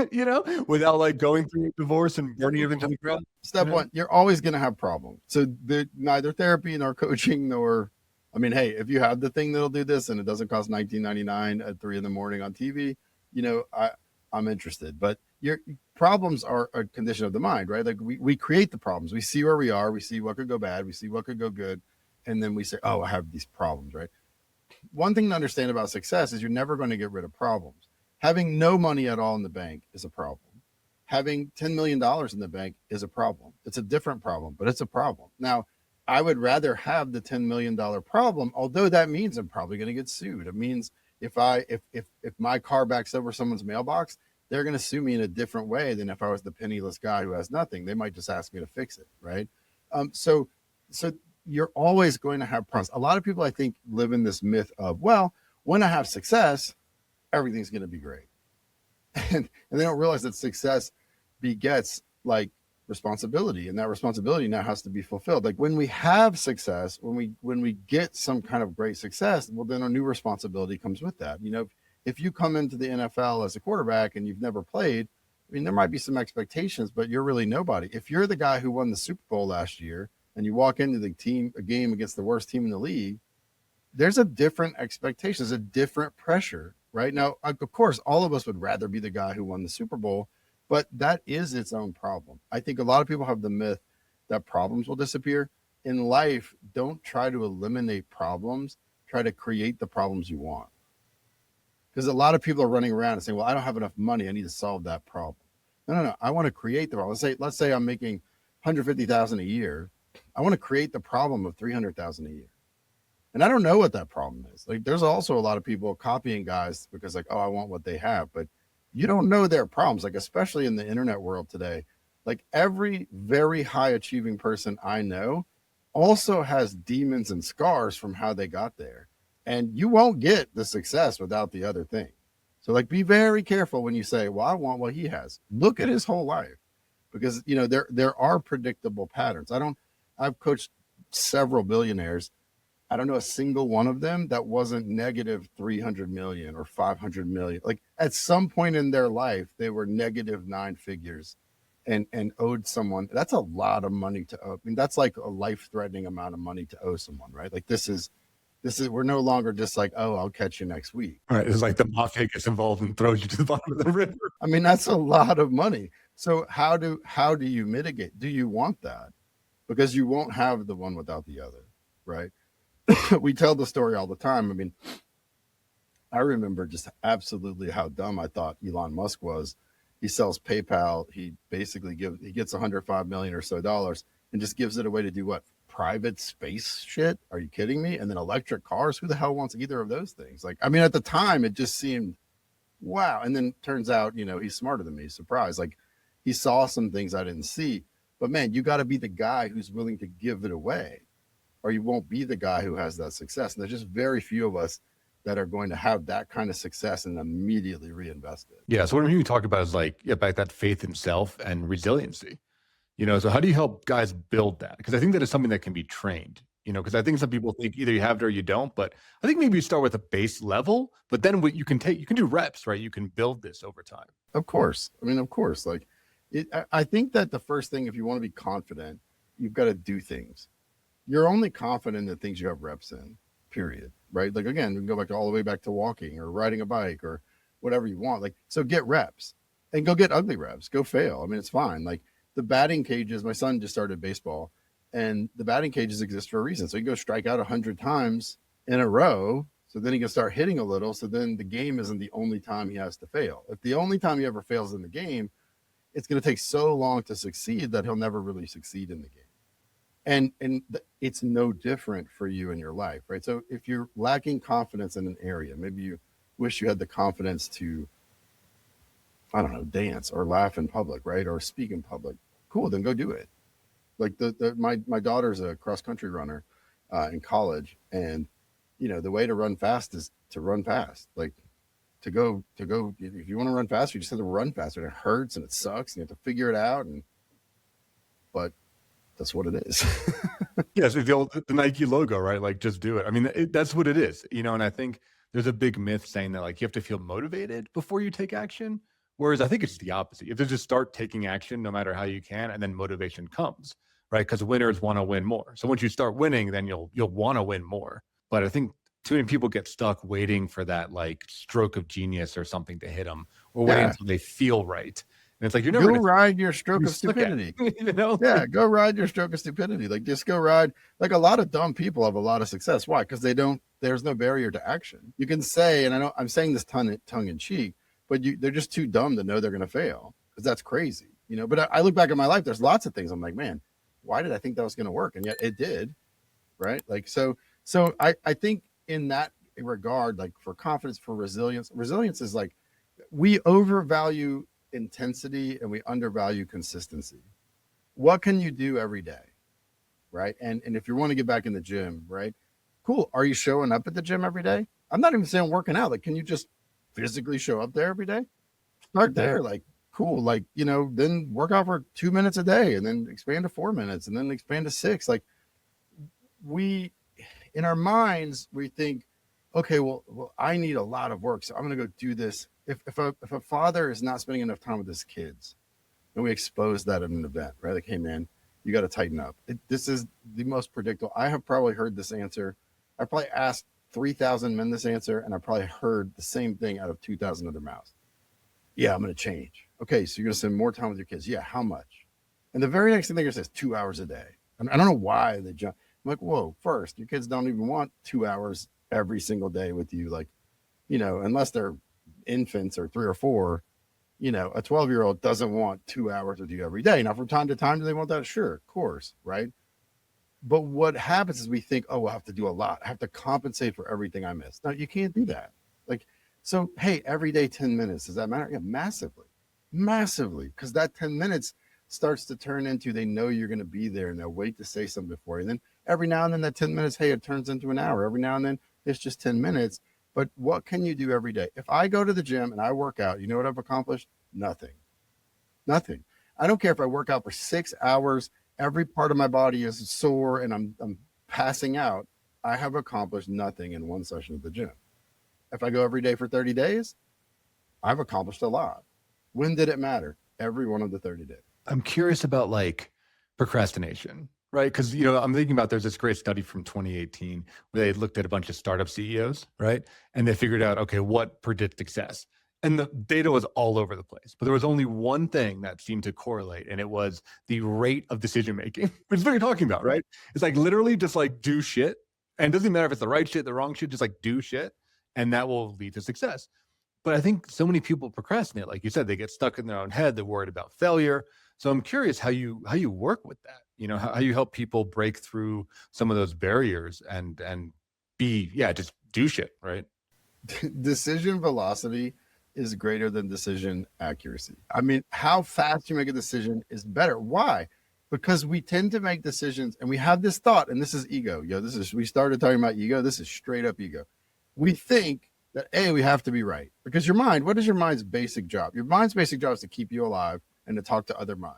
without like going through a divorce and burning everything to the ground. Step one, you're always going to have problems. So neither therapy nor coaching nor, hey, if you have the thing that'll do this and it doesn't cost $19.99 at 3 a.m. on TV, I'm interested. But your problems are a condition of the mind, right? Like we create the problems. We see where we are. We see what could go bad. We see what could go good. And then we say, oh, I have these problems, right? One thing to understand about success is you're never going to get rid of problems. Having no money at all in the bank is a problem. Having $10 million in the bank is a problem. It's a different problem, but it's a problem. Now, I would rather have the $10 million problem, although that means I'm probably going to get sued. It means if my car backs over someone's mailbox, they're going to sue me in a different way than if I was the penniless guy who has nothing. They might just ask me to fix it, right? So you're always going to have problems. A lot of people, I think, live in this myth of, well, when I have success, everything's going to be great. And they don't realize that success begets like responsibility, and that responsibility now has to be fulfilled. Like when we have success, when we get some kind of great success, well, then a new responsibility comes with that. If you come into the NFL as a quarterback and you've never played, there might be some expectations, but you're really nobody. If you're the guy who won the Super Bowl last year and you walk into a game against the worst team in the league, there's a different expectation, there's a different pressure, right? Now, of course, all of us would rather be the guy who won the Super Bowl, but that is its own problem. I think a lot of people have the myth that problems will disappear. In life, don't try to eliminate problems, try to create the problems you want. Because a lot of people are running around and saying, well, I don't have enough money, I need to solve that problem. No. I want to create the problem. Let's say I'm making $150,000 a year. I want to create the problem of $300,000 a year. And I don't know what that problem is. Like, there's also a lot of people copying guys because like, oh, I want what they have, but you don't know their problems. Like, especially in the internet world today, like every very high achieving person I know also has demons and scars from how they got there. And you won't get the success without the other thing. So like, be very careful when you say, well, I want what he has. Look at his whole life, because there are predictable patterns. I've coached several billionaires. I don't know a single one of them that wasn't negative 300 million or 500 million. Like at some point in their life, they were negative 9 figures and owed someone. That's a lot of money to owe. That's like a life-threatening amount of money to owe someone, right? Like this is, we're no longer just like, oh, I'll catch you next week. All right. It's like the mafia gets involved and throws you to the bottom of the river. That's a lot of money. So how do you mitigate? Do you want that? Because you won't have the one without the other, right? We tell the story all the time. I remember just absolutely how dumb I thought Elon Musk was. He sells PayPal. He basically gets $105 million or so and just gives it away to do what? Private space shit? Are you kidding me? And then electric cars? Who the hell wants either of those things? Like, at the time it just seemed, wow. And then turns out, he's smarter than me. Surprise. Like he saw some things I didn't see, but man, you got to be the guy who's willing to give it away, or you won't be the guy who has that success. And there's just very few of us that are going to have that kind of success and immediately reinvest it. Yeah. So what you talk about is like, about that faith in self and resiliency, so how do you help guys build that? Because I think that is something that can be trained, because I think some people think either you have it or you don't, but I think maybe you start with a base level, but then what you can do reps, right? You can build this over time. Of course. Of course. Like I think that the first thing, if you want to be confident, you've got to do things. You're only confident in things you have reps in, period. Right? Like, again, we can go all the way back to walking or riding a bike or whatever you want. Like, so get reps. and go get ugly reps, go fail. I mean, it's fine. Like the batting cages, my son just started baseball, and the batting cages exist for a reason. So he go strike out 100 times in a row. So then he can start hitting a little. So then the game isn't the only time he has to fail. If the only time he ever fails in the game, it's going to take so long to succeed that he'll never really succeed in the game. It's no different for you in your life, right? So if you're lacking confidence in an area, maybe you wish you had the confidence to, I don't know, dance or laugh in public, right? Or speak in public. Cool, then go do it. Like my daughter's a cross country runner in college, and the way to run fast is to run fast. Like to go, if you want to run faster, you just have to run faster. And it hurts and it sucks and you have to figure it out. But that's what it is. Yes, it's the Nike logo, right? Like, just do it. I mean, that's what it is, and I think there's a big myth saying that, like, you have to feel motivated before you take action. Whereas I think it's the opposite. You have to just start taking action no matter how you can, and then motivation comes, right? Because winners want to win more. So once you start winning, then you'll want to win more. But I think too many people get stuck waiting for that, like, stroke of genius or something to hit them, or waiting until they feel right. And it's like, you're never go ride your stroke of stupidity. Like, go ride your stroke of stupidity. Like, just go ride. Like, a lot of dumb people have a lot of success. Why? Because there's no barrier to action. You can say, and I'm saying this tongue in cheek, but they're just too dumb to know they're going to fail, because that's crazy, But I look back at my life, there's lots of things I'm like, man, why did I think that was going to work? And yet it did, right? Like, so I think in that regard, like for confidence, for resilience is like, we overvalue intensity and we undervalue consistency. What can you do every day, right? And if you want to get back in the gym, right? Cool. Are you showing up at the gym every day? I'm not even saying working out. Like, can you just physically show up there every day? Start there. Like, cool. Like, then work out for 2 minutes a day, and then expand to 4 minutes, and then expand to 6. Like, in our minds, we think, okay, well, I need a lot of work, so I'm going to go do this. If a father is not spending enough time with his kids, and we expose that at an event, right? Like, hey man, you got to tighten up. This is the most predictable. I have probably heard this answer. I probably asked 3,000 men this answer, and I probably heard the same thing out of 2,000 other mouths. Yeah, I'm going to change. Okay, so you're going to spend more time with your kids. Yeah, how much? And the very next thing they're going to say is 2 hours a day. And I don't know why they jump. I'm like, whoa, first, your kids don't even want 2 hours every single day with you. Like, unless they're infants or 3 or 4, a 12-year-old doesn't want 2 hours with you every day. Now, from time to time, do they want that? Sure, of course, right? But what happens is we think, oh, I have to do a lot. I have to compensate for everything I missed. No, you can't do that. Like, so, hey, every day, 10 minutes. Does that matter? Yeah, massively. Because that 10 minutes starts to turn into, they know you're going to be there, and they'll wait to say something for you. And then every now and then that 10 minutes, hey, it turns into an hour. Every now and then it's just 10 minutes. But what can you do every day? If I go to the gym and I work out, you know what I've accomplished? Nothing. I don't care if I work out for 6 hours, every part of my body is sore and I'm passing out. I have accomplished nothing in one session of the gym. If I go every day for 30 days, I've accomplished a lot. When did it matter? Every one of the 30 days. I'm curious about, like, procrastination, right? Because, I'm thinking about, there's this great study from 2018 where they looked at a bunch of startup CEOs, right? And they figured out, okay, what predicts success? And the data was all over the place, but there was only one thing that seemed to correlate, and it was the rate of decision making, which is what you're talking about, right? It's like literally just like do shit, and it doesn't matter if it's the right shit, the wrong shit, just like do shit, and that will lead to success. But I think so many people procrastinate, like you said, they get stuck in their own head, they're worried about failure. So I'm curious how you work with that, how you help people break through some of those barriers and just do shit, right? Decision velocity is greater than decision accuracy. I mean, how fast you make a decision is better. Why? Because we tend to make decisions and we have this thought, and this is ego. We started talking about ego. This is straight up ego. We think that, we have to be right, because what is your mind's basic job? Your mind's basic job is to keep you alive and to talk to other minds.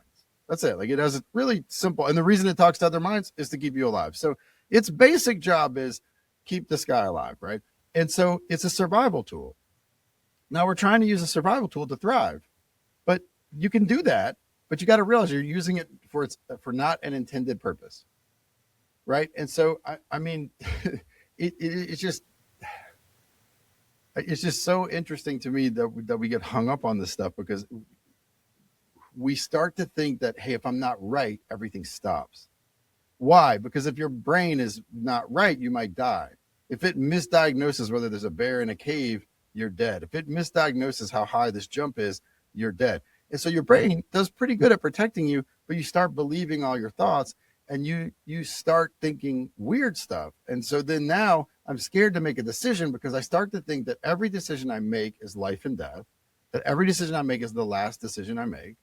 That's it. Like, it has a really simple, and the reason it talks to other minds is to keep you alive. So its basic job is keep this guy alive, right? And so it's a survival tool. Now we're trying to use a survival tool to thrive, but you can do that, but you got to realize you're using it for not an intended purpose. Right. And so, I mean, it's just so interesting to me that we get hung up on this stuff, because we start to think that, hey, if I'm not right, everything stops. Why? Because if your brain is not right, you might die. If it misdiagnoses whether there's a bear in a cave, you're dead. If it misdiagnoses how high this jump is, you're dead. And so your brain does pretty good at protecting you, but you start believing all your thoughts and you start thinking weird stuff. And so then now I'm scared to make a decision because I start to think that every decision I make is life and death, that every decision I make is the last decision I make.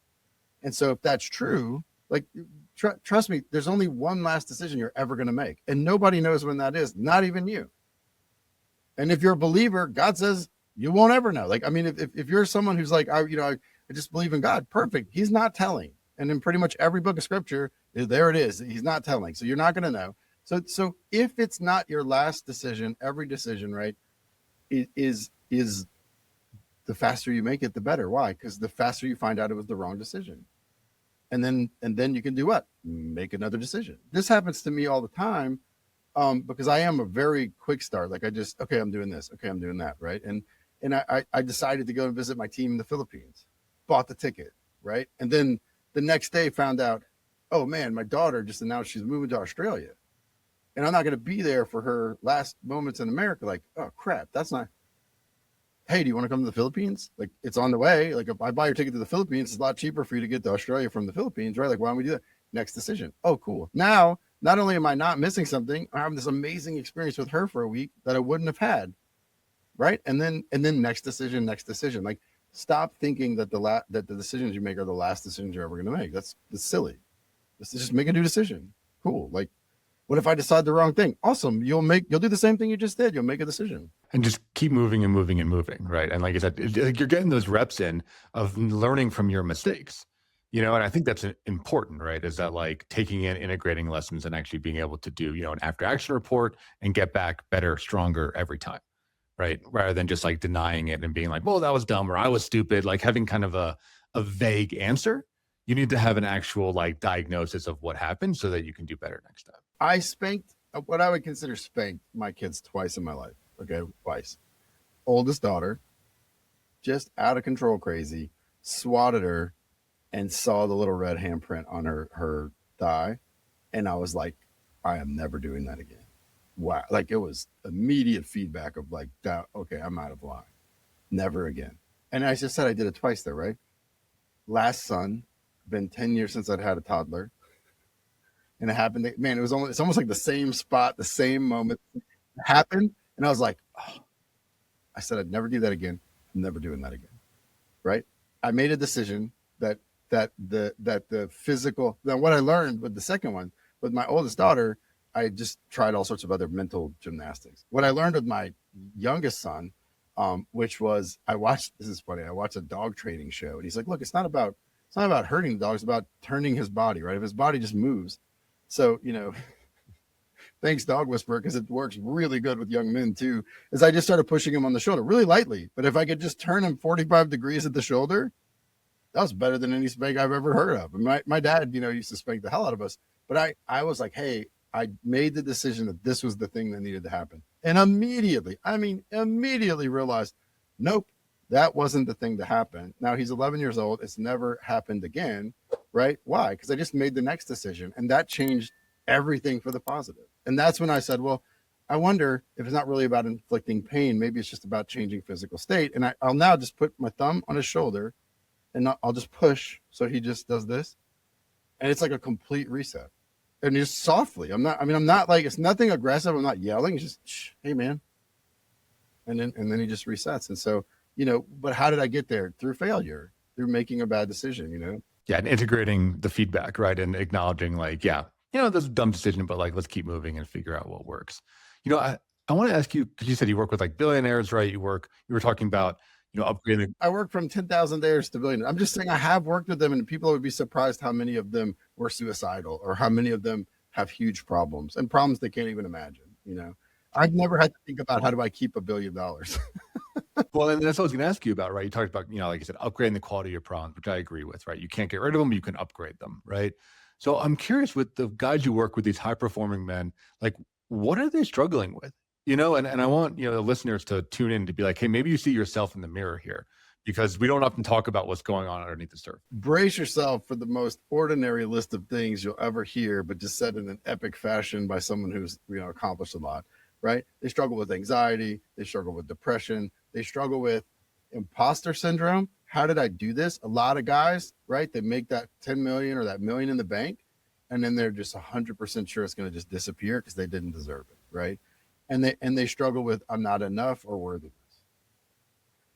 And so if that's true, like, trust me, there's only one last decision you're ever going to make. And nobody knows when that is, not even you. And if you're a believer, God says you won't ever know. Like, I mean, if you're someone who's like, I just believe in God, perfect. He's not telling. And in pretty much every book of scripture, there it is. He's not telling. So you're not going to know. So if it's not your last decision, every decision, right, is the faster you make it, the better. Why? Because the faster you find out it was the wrong decision. And then you can do what? Make another decision. This happens to me all the time because I am a very quick start. Like okay, I'm doing this. Okay, I'm doing that. Right. And I decided to go and visit my team in the Philippines, bought the ticket. Right. And then the next day found out, oh man, my daughter just announced she's moving to Australia. And I'm not going to be there for her last moments in America. Like, oh crap, that's not. Hey, do you want to come to the Philippines? Like, it's on the way. Like, if I buy your ticket to the Philippines, it's a lot cheaper for you to get to Australia from the Philippines, right? Like, why don't we do that? Next decision. Oh, cool. Now, not only am I not missing something, I'm having this amazing experience with her for a week that I wouldn't have had, right? And then next decision. Like, stop thinking that the decisions you make are the last decisions you're ever going to make. That's silly. Just make a new decision. Cool. Like, what if I decide the wrong thing? Awesome. You'll do the same thing you just did. You'll make a decision. And just keep moving and moving and moving, right? And like I said, you're getting those reps in of learning from your mistakes, and I think that's important, right? Is that like taking in, integrating lessons and actually being able to do, an after action report and get back better, stronger every time, right? Rather than just like denying it and being like, well, that was dumb or I was stupid, like having kind of a vague answer. You need to have an actual like diagnosis of what happened so that you can do better next time. I spanked what I would consider spanked my kids twice in my life. Okay, twice. Oldest daughter, just out of control crazy, swatted her and saw the little red handprint on her thigh. And I was like, I am never doing that again. Wow. Like, it was immediate feedback of like, okay, I'm out of line. Never again. And I just said I did it twice there, right? Last son, been 10 years since I'd had a toddler. And it happened, man, it's almost like the same spot, the same moment it happened. And I was like, oh. I said, I'd never do that again. I'm never doing that again. Right. I made a decision that the physical, now what I learned with the second one, with my oldest daughter, I just tried all sorts of other mental gymnastics. What I learned with my youngest son, which was, this is funny. I watched a dog training show and he's like, look, it's not about hurting the dog. It's about turning his body, right? If his body just moves. So, thanks, Dog Whisperer, because it works really good with young men too, is I just started pushing him on the shoulder really lightly. But if I could just turn him 45 degrees at the shoulder, that was better than any spank I've ever heard of. And my dad, used to spank the hell out of us. But I was like, hey, I made the decision that this was the thing that needed to happen. And immediately realized, nope, that wasn't the thing to happen. Now he's 11 years old. It's never happened again, right? Why? Because I just made the next decision. And that changed everything for the positive. And that's when I said, well, I wonder if it's not really about inflicting pain. Maybe it's just about changing physical state. And I'll now just put my thumb on his shoulder and I'll just push. So he just does this. And it's like a complete reset. And just softly. I'm not like, it's nothing aggressive. I'm not yelling. It's just, shh, hey man. And then he just resets. And so, but how did I get there? Through failure, through making a bad decision, Yeah. And integrating the feedback, right. And acknowledging like, yeah, that's a dumb decision, but like, let's keep moving and figure out what works. I want to ask you, because you said you work with like billionaires, right? You were talking about, upgrading. I work from 10,000 days to billionaires. I'm just saying I have worked with them and people would be surprised how many of them were suicidal or how many of them have huge problems and problems they can't even imagine. I've never had to think about how do I keep $1 billion. Well, and that's what I was going to ask you about, right? You talked about, like you said, upgrading the quality of your problems, which I agree with, right? You can't get rid of them, but you can upgrade them, right? So I'm curious, with the guys you work with, these high performing men, like what are they struggling with? And I want, the listeners to tune in to be like, hey, maybe you see yourself in the mirror here, because we don't often talk about what's going on underneath the surface. Brace yourself for the most ordinary list of things you'll ever hear, but just said in an epic fashion by someone who's accomplished a lot, right? They struggle with anxiety, they struggle with depression, they struggle with imposter syndrome. How did I do this? A lot of guys, right? They make that 10 million or that million in the bank, and then they're just 100% sure it's going to just disappear because they didn't deserve it, right? And they struggle with I'm not enough or worthiness.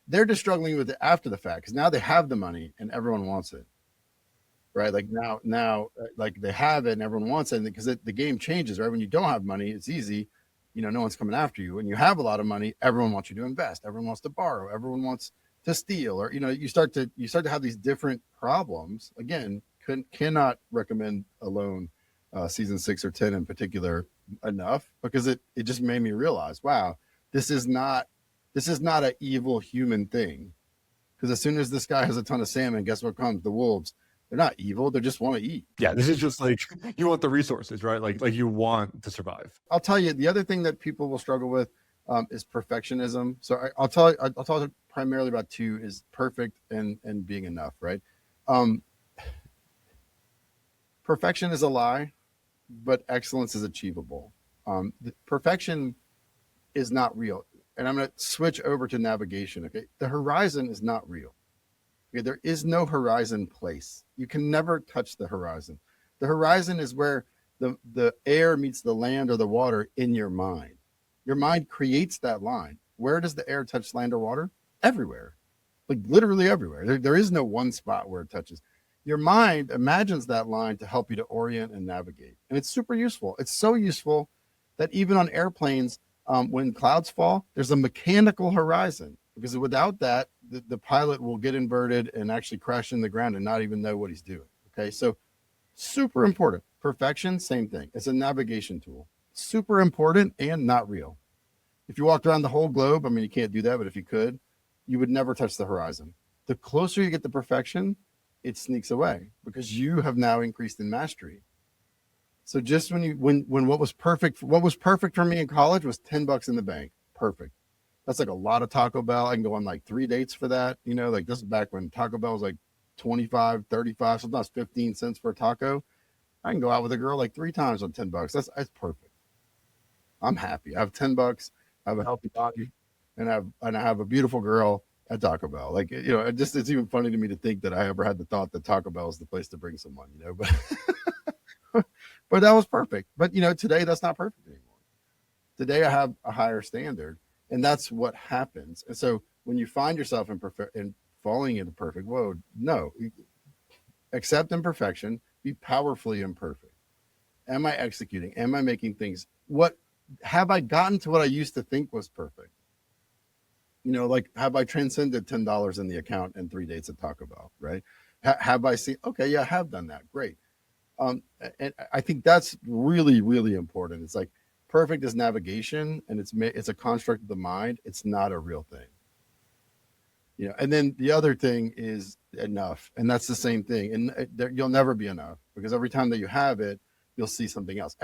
They're just struggling with it after the fact because now they have the money and everyone wants it, right? Like now, like they have it and everyone wants it because the game changes, right? When you don't have money, it's easy, no one's coming after you. When you have a lot of money, everyone wants you to invest, everyone wants to borrow, everyone wants to steal, or you start to have these different problems. Again, cannot recommend Alone season 6 or 10 in particular enough because it just made me realize, wow, this is not an evil human thing. Because as soon as this guy has a ton of salmon, guess what comes? The wolves. They're not evil. They just want to eat. Yeah, this is just like you want the resources, right? Like you want to survive. I'll tell you, the other thing that people will struggle with is perfectionism. So I'll talk primarily about two: is perfect and being enough, right? Perfection is a lie, but excellence is achievable. Perfection is not real. And I'm going to switch over to navigation. Okay. The horizon is not real. Okay. There is no horizon place. You can never touch the horizon. The horizon is where the air meets the land or the water in your mind. Your mind creates that line. Where does the air touch land or water? Everywhere. Like literally everywhere. There is no one spot where it touches. Your mind imagines that line to help you to orient and navigate. And it's super useful. It's so useful that even on airplanes, when clouds fall, there's a mechanical horizon, because without that, the pilot will get inverted and actually crash in the ground and not even know what he's doing. Okay, so super important. Perfection, same thing. It's a navigation tool. Super important and not real. If you walked around the whole globe, I mean, you can't do that, but if you could, you would never touch the horizon. The closer you get to perfection, it sneaks away because you have now increased in mastery. So just when what was perfect for me in college was $10 in the bank. Perfect. That's like a lot of Taco Bell. I can go on like 3 dates for that. Like this is back when Taco Bell was like 25, 35, sometimes 15 cents for a taco. I can go out with a girl like 3 times on $10. That's perfect. I'm happy. I have $10. I have a healthy body, and I have a beautiful girl at Taco Bell. Like, it's even funny to me to think that I ever had the thought that Taco Bell is the place to bring someone, but but that was perfect. But today that's not perfect anymore. Today I have a higher standard, and that's what happens. And so when you find yourself in falling into perfect, no, accept imperfection, be powerfully imperfect. Am I executing? Am I making things? What have I gotten to what I used to think was perfect? Like, have I transcended $10 in the account and 3 dates at Taco Bell, right? Have I seen, okay, yeah, I have done that. Great. And I think that's really, really important. It's like perfect is navigation, and it's a construct of the mind. It's not a real thing. And then the other thing is enough. And that's the same thing. And you'll never be enough, because every time that you have it, you'll see something else.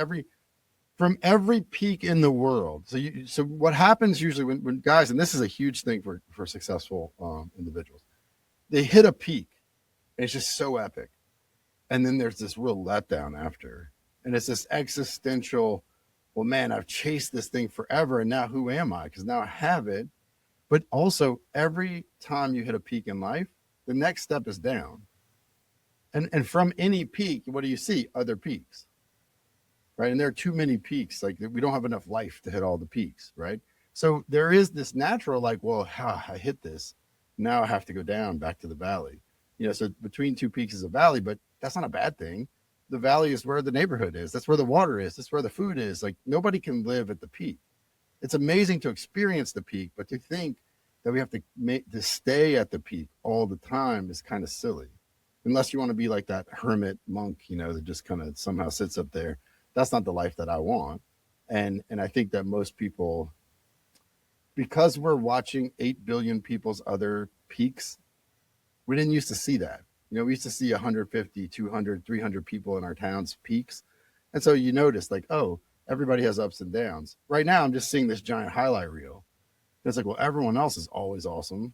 From every peak in the world. So what happens usually when guys, and this is a huge thing for successful individuals, they hit a peak and it's just so epic. And then there's this real letdown after. And it's this existential, well, man, I've chased this thing forever. And now who am I? Because now I have it. But also every time you hit a peak in life, the next step is down. And from any peak, what do you see? Other peaks. Right. And there are too many peaks. Like, we don't have enough life to hit all the peaks. Right. So there is this natural, like, well, I hit this. Now I have to go down back to the valley. So between two peaks is a valley, but that's not a bad thing. The valley is where the neighborhood is. That's where the water is. That's where the food is. Like, nobody can live at the peak. It's amazing to experience the peak, but to think that we have to stay at the peak all the time is kind of silly. Unless you want to be like that hermit monk, that just kind of somehow sits up there. That's not the life that I want. And I think that most people, because we're watching 8 billion people's other peaks, we didn't used to see that. We used to see 150, 200, 300 people in our town's peaks. And so you notice, like, oh, everybody has ups and downs. Right now, I'm just seeing this giant highlight reel. And it's like, well, everyone else is always awesome.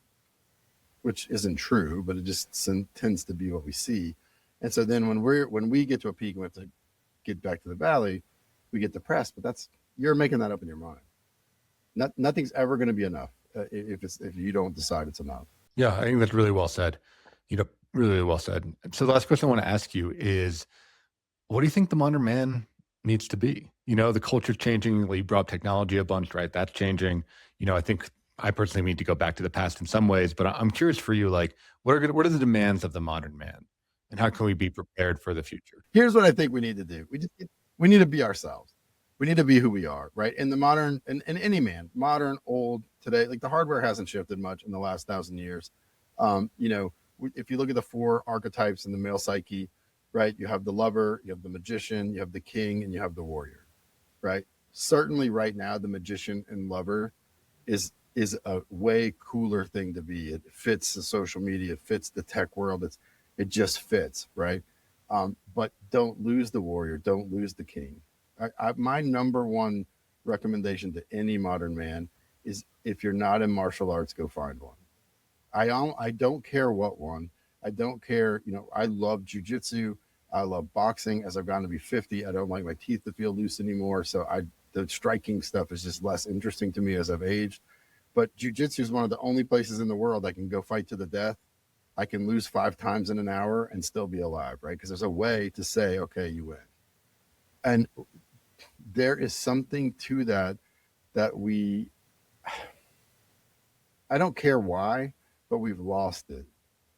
which isn't true, but it just tends to be what we see. And so then when we get to a peak and we have to get back to the valley, we get depressed. But you're making that up in your mind. Nothing's ever going to be enough if you don't decide it's enough. Yeah, I think that's really well said. Really, really well said. So the last question I want to ask you is, what do you think the modern man needs to be? The culture's changing. Well, you brought up technology a bunch, right? That's changing. I think I personally need to go back to the past in some ways, but I'm curious for you, like, what are the demands of the modern man, and how can we be prepared for the future? Here's what I think we need to do. We need to be ourselves. We need to be who we are, right? In the modern, and any man, modern, old, today, like the hardware hasn't shifted much in the last 1,000 years. If you look at the 4 archetypes in the male psyche, right? You have the lover, you have the magician, you have the king, and you have the warrior, right? Certainly right now, the magician and lover is a way cooler thing to be. It fits the social media, it fits the tech world. It just fits, right? But don't lose the warrior, don't lose the king. My number one recommendation to any modern man is, if you're not in martial arts, go find one. I don't care what one. I don't care. I love jujitsu. I love boxing. As I've gotten to be 50, I don't like my teeth to feel loose anymore. So the striking stuff is just less interesting to me as I've aged. But jujitsu is one of the only places in the world I can go fight to the death. I can lose 5 times in an hour and still be alive, right? Because there's a way to say, okay, you win. And there is something to that I don't care why, but we've lost it.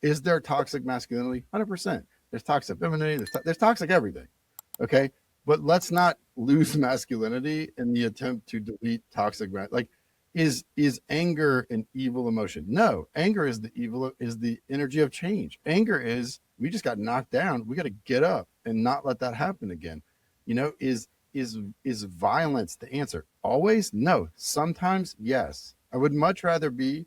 Is there toxic masculinity? 100%. There's toxic femininity. There's toxic everything. Okay. But let's not lose masculinity in the attempt to delete toxic. Is anger an evil emotion? No, anger is the energy of change. Anger is, we just got knocked down. We got to get up and not let that happen again. Is violence the answer? Always? No. Sometimes, yes. I would much rather be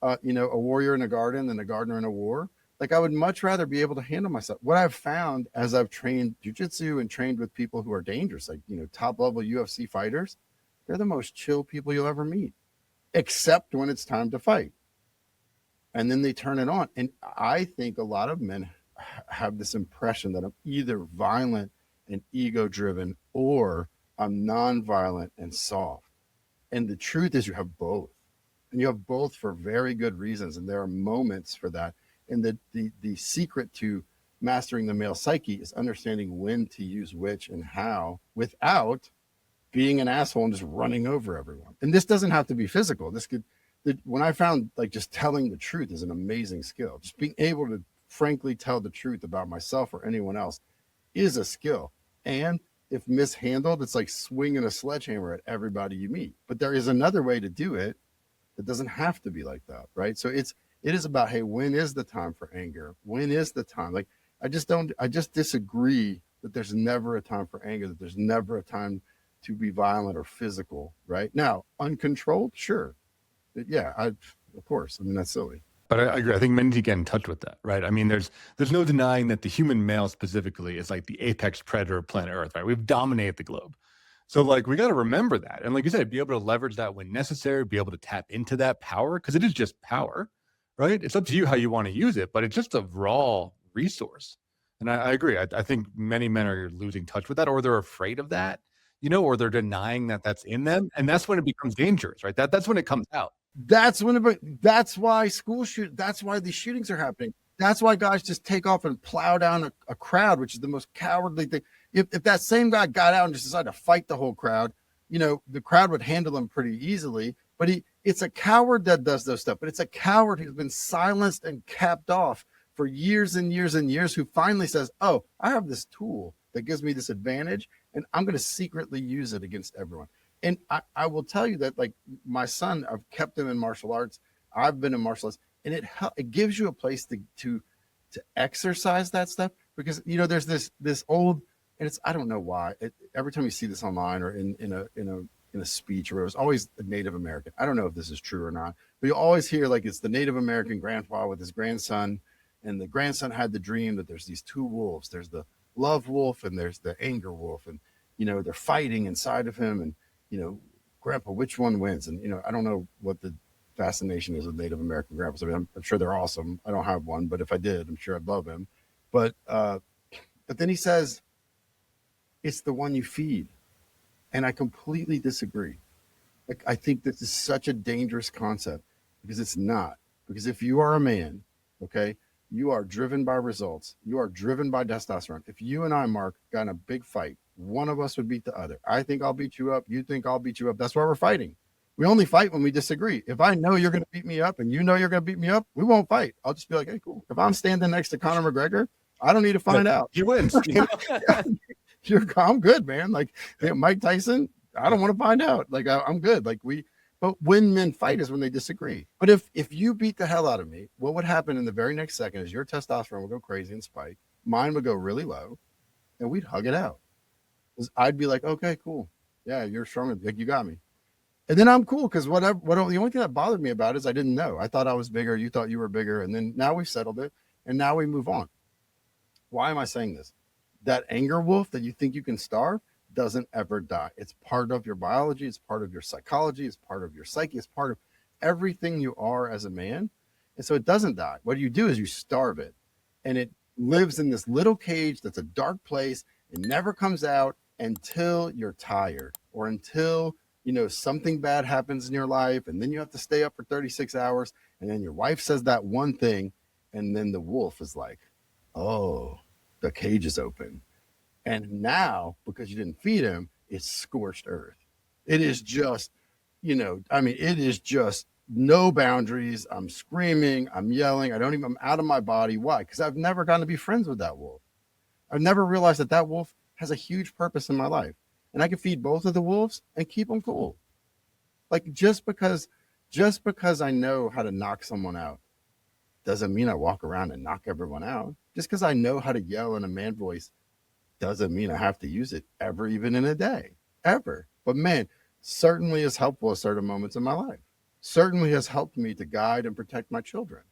a warrior in a garden than a gardener in a war. Like, I would much rather be able to handle myself. What I've found as I've trained jujitsu and trained with people who are dangerous, like, top level UFC fighters, they're the most chill people you'll ever meet, except when it's time to fight. And then they turn it on. And I think a lot of men have this impression that I'm either violent and ego driven, or I'm nonviolent and soft. And the truth is, you have both. And you have both for very good reasons. And there are moments for that. And the secret to mastering the male psyche is understanding when to use which and how, without being an asshole and just running over everyone. And this doesn't have to be physical. When I found, like, just telling the truth is an amazing skill. Just being able to frankly tell the truth about myself or anyone else is a skill. And if mishandled, it's like swinging a sledgehammer at everybody you meet. But there is another way to do it. It doesn't have to be like that, right? So it is about, hey, when is the time for anger? When is the time? Like, I just disagree that there's never a time for anger, that there's never a time to be violent or physical, right? Now, uncontrolled, sure. Yeah, of course. I mean, that's silly. But I agree. I think men need to get in touch with that, right? I mean, there's no denying that the human male specifically is like the apex predator of planet Earth, right? We've dominated the globe. So, like, we got to remember that. And like you said, be able to leverage that when necessary, be able to tap into that power, because it is just power, right? It's up to you how you want to use it, but it's just a raw resource. And I agree. I think many men are losing touch with that, or they're afraid of that, or they're denying that that's in them. And that's when it becomes dangerous, right? That's when it comes out. That's why that's why these shootings are happening. That's why guys just take off and plow down a crowd, which is the most cowardly thing. If that same guy got out and just decided to fight the whole crowd, the crowd would handle him pretty easily. But it's a coward that does those stuff. But it's a coward who's been silenced and capped off for years and years and years, who finally says, oh, I have this tool that gives me this advantage, and I'm going to secretly use it against everyone. And I will tell you that, like, my son, I've kept him in martial arts. I've been in martial arts, and it gives you a place to exercise that stuff, because there's this old, and I don't know why, every time you see this online or in a speech, or it was always a Native American. I don't know if this is true or not, but you always hear, like, it's the Native American grandpa with his grandson, and the grandson had the dream that there's these two wolves. There's the love wolf and there's the anger wolf, and they're fighting inside of him, and grandpa, which one wins? And I don't know what the fascination is with Native American grandpas. I mean, I'm sure they're awesome. I don't have one, but if I did, I'm sure I'd love him. But then he says, it's the one you feed. And I completely disagree. Like, I think this is such a dangerous concept because it's not. Because if you are a man, okay, you are driven by results. You are driven by testosterone. If you and I, Mark, got in a big fight, one of us would beat the other. I think I'll beat you up. You think I'll beat you up. That's why we're fighting. We only fight when we disagree. If I know you're going to beat me up and you know you're going to beat me up, we won't fight. I'll just be like, hey, cool. If I'm standing next to Conor McGregor, I don't need to find out. He wins. I'm good, man. Like, Mike Tyson, I don't want to find out. Like, I'm good. Like, but when men fight is when they disagree. But if you beat the hell out of me, what would happen in the very next second is your testosterone would go crazy and spike. Mine would go really low, and we'd hug it out. I'd be like, okay, cool. Yeah, you're stronger. Like, you got me. And then I'm cool because the only thing that bothered me about it is I didn't know. I thought I was bigger. You thought you were bigger. And then now we've settled it, and now we move on. Why am I saying this? That anger wolf that you think you can starve doesn't ever die. It's part of your biology. It's part of your psychology. It's part of your psyche. It's part of everything you are as a man. And so it doesn't die. What you do is you starve it, and it lives in this little cage that's a dark place. It never comes out until you're tired or until, something bad happens in your life. And then you have to stay up for 36 hours. And then your wife says that one thing. And then the wolf is like, oh, the cage is open. And now, because you didn't feed him, it's scorched earth. It is just, it is just no boundaries. I'm screaming, I'm yelling. I'm out of my body. Why? Because I've never gotten to be friends with that wolf. I've never realized that wolf has a huge purpose in my life. And I can feed both of the wolves and keep them cool. Like, just because I know how to knock someone out doesn't mean I walk around and knock everyone out. Just because I know how to yell in a man voice doesn't mean I have to use it ever, even in a day, ever. But man, certainly is helpful at certain moments in my life. Certainly has helped me to guide and protect my children,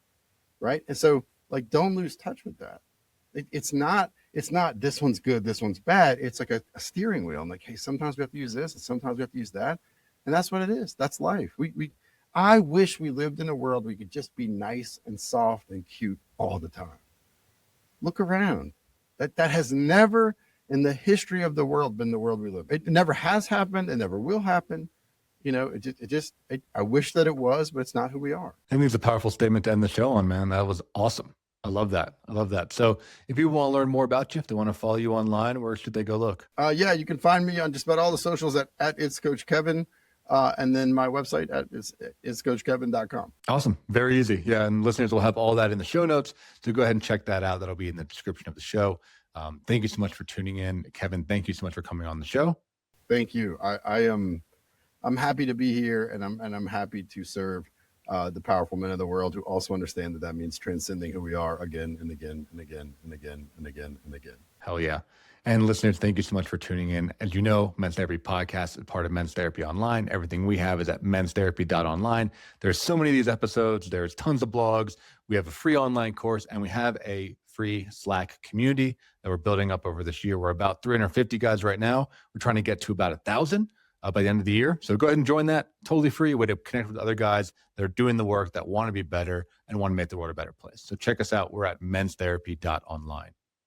right? And so, like, don't lose touch with that. It's not this one's good, this one's bad. It's like a steering wheel. I'm like, hey, sometimes we have to use this and sometimes we have to use that. And that's what it is. That's life. I wish we lived in a world where we could just be nice and soft and cute all the time. Look around. That has never in the history of the world been the world we live. It never has happened. It never will happen. I wish that it was, but it's not who we are. I think it's a powerful statement to end the show on, man. That was awesome. I love that. So if people want to learn more about you, if they want to follow you online, where should they go look? Yeah, you can find me on just about all the socials at It's Coach Kevin. And then my website at is coachkevin.com. Awesome. Very easy. Yeah. And listeners will have all that in the show notes. So go ahead and check that out. That'll be in the description of the show. Thank you so much for tuning in. Kevin, thank you so much for coming on the show. Thank you. I'm happy to be here, and I'm happy to serve the powerful men of the world who also understand that means transcending who we are again and again and again and again and again and again. Hell yeah. And listeners, thank you so much for tuning in. As you know, Men's Therapy Podcast is part of Men's Therapy Online. Everything we have is at menstherapy.online. There's so many of these episodes. There's tons of blogs. We have a free online course, and we have a free Slack community that we're building up over this year. We're about 350 guys right now. We're trying to get to about 1,000 by the end of the year. So go ahead and join that. Totally free way to connect with other guys that are doing the work, that want to be better and want to make the world a better place. So check us out. We're at menstherapy.online.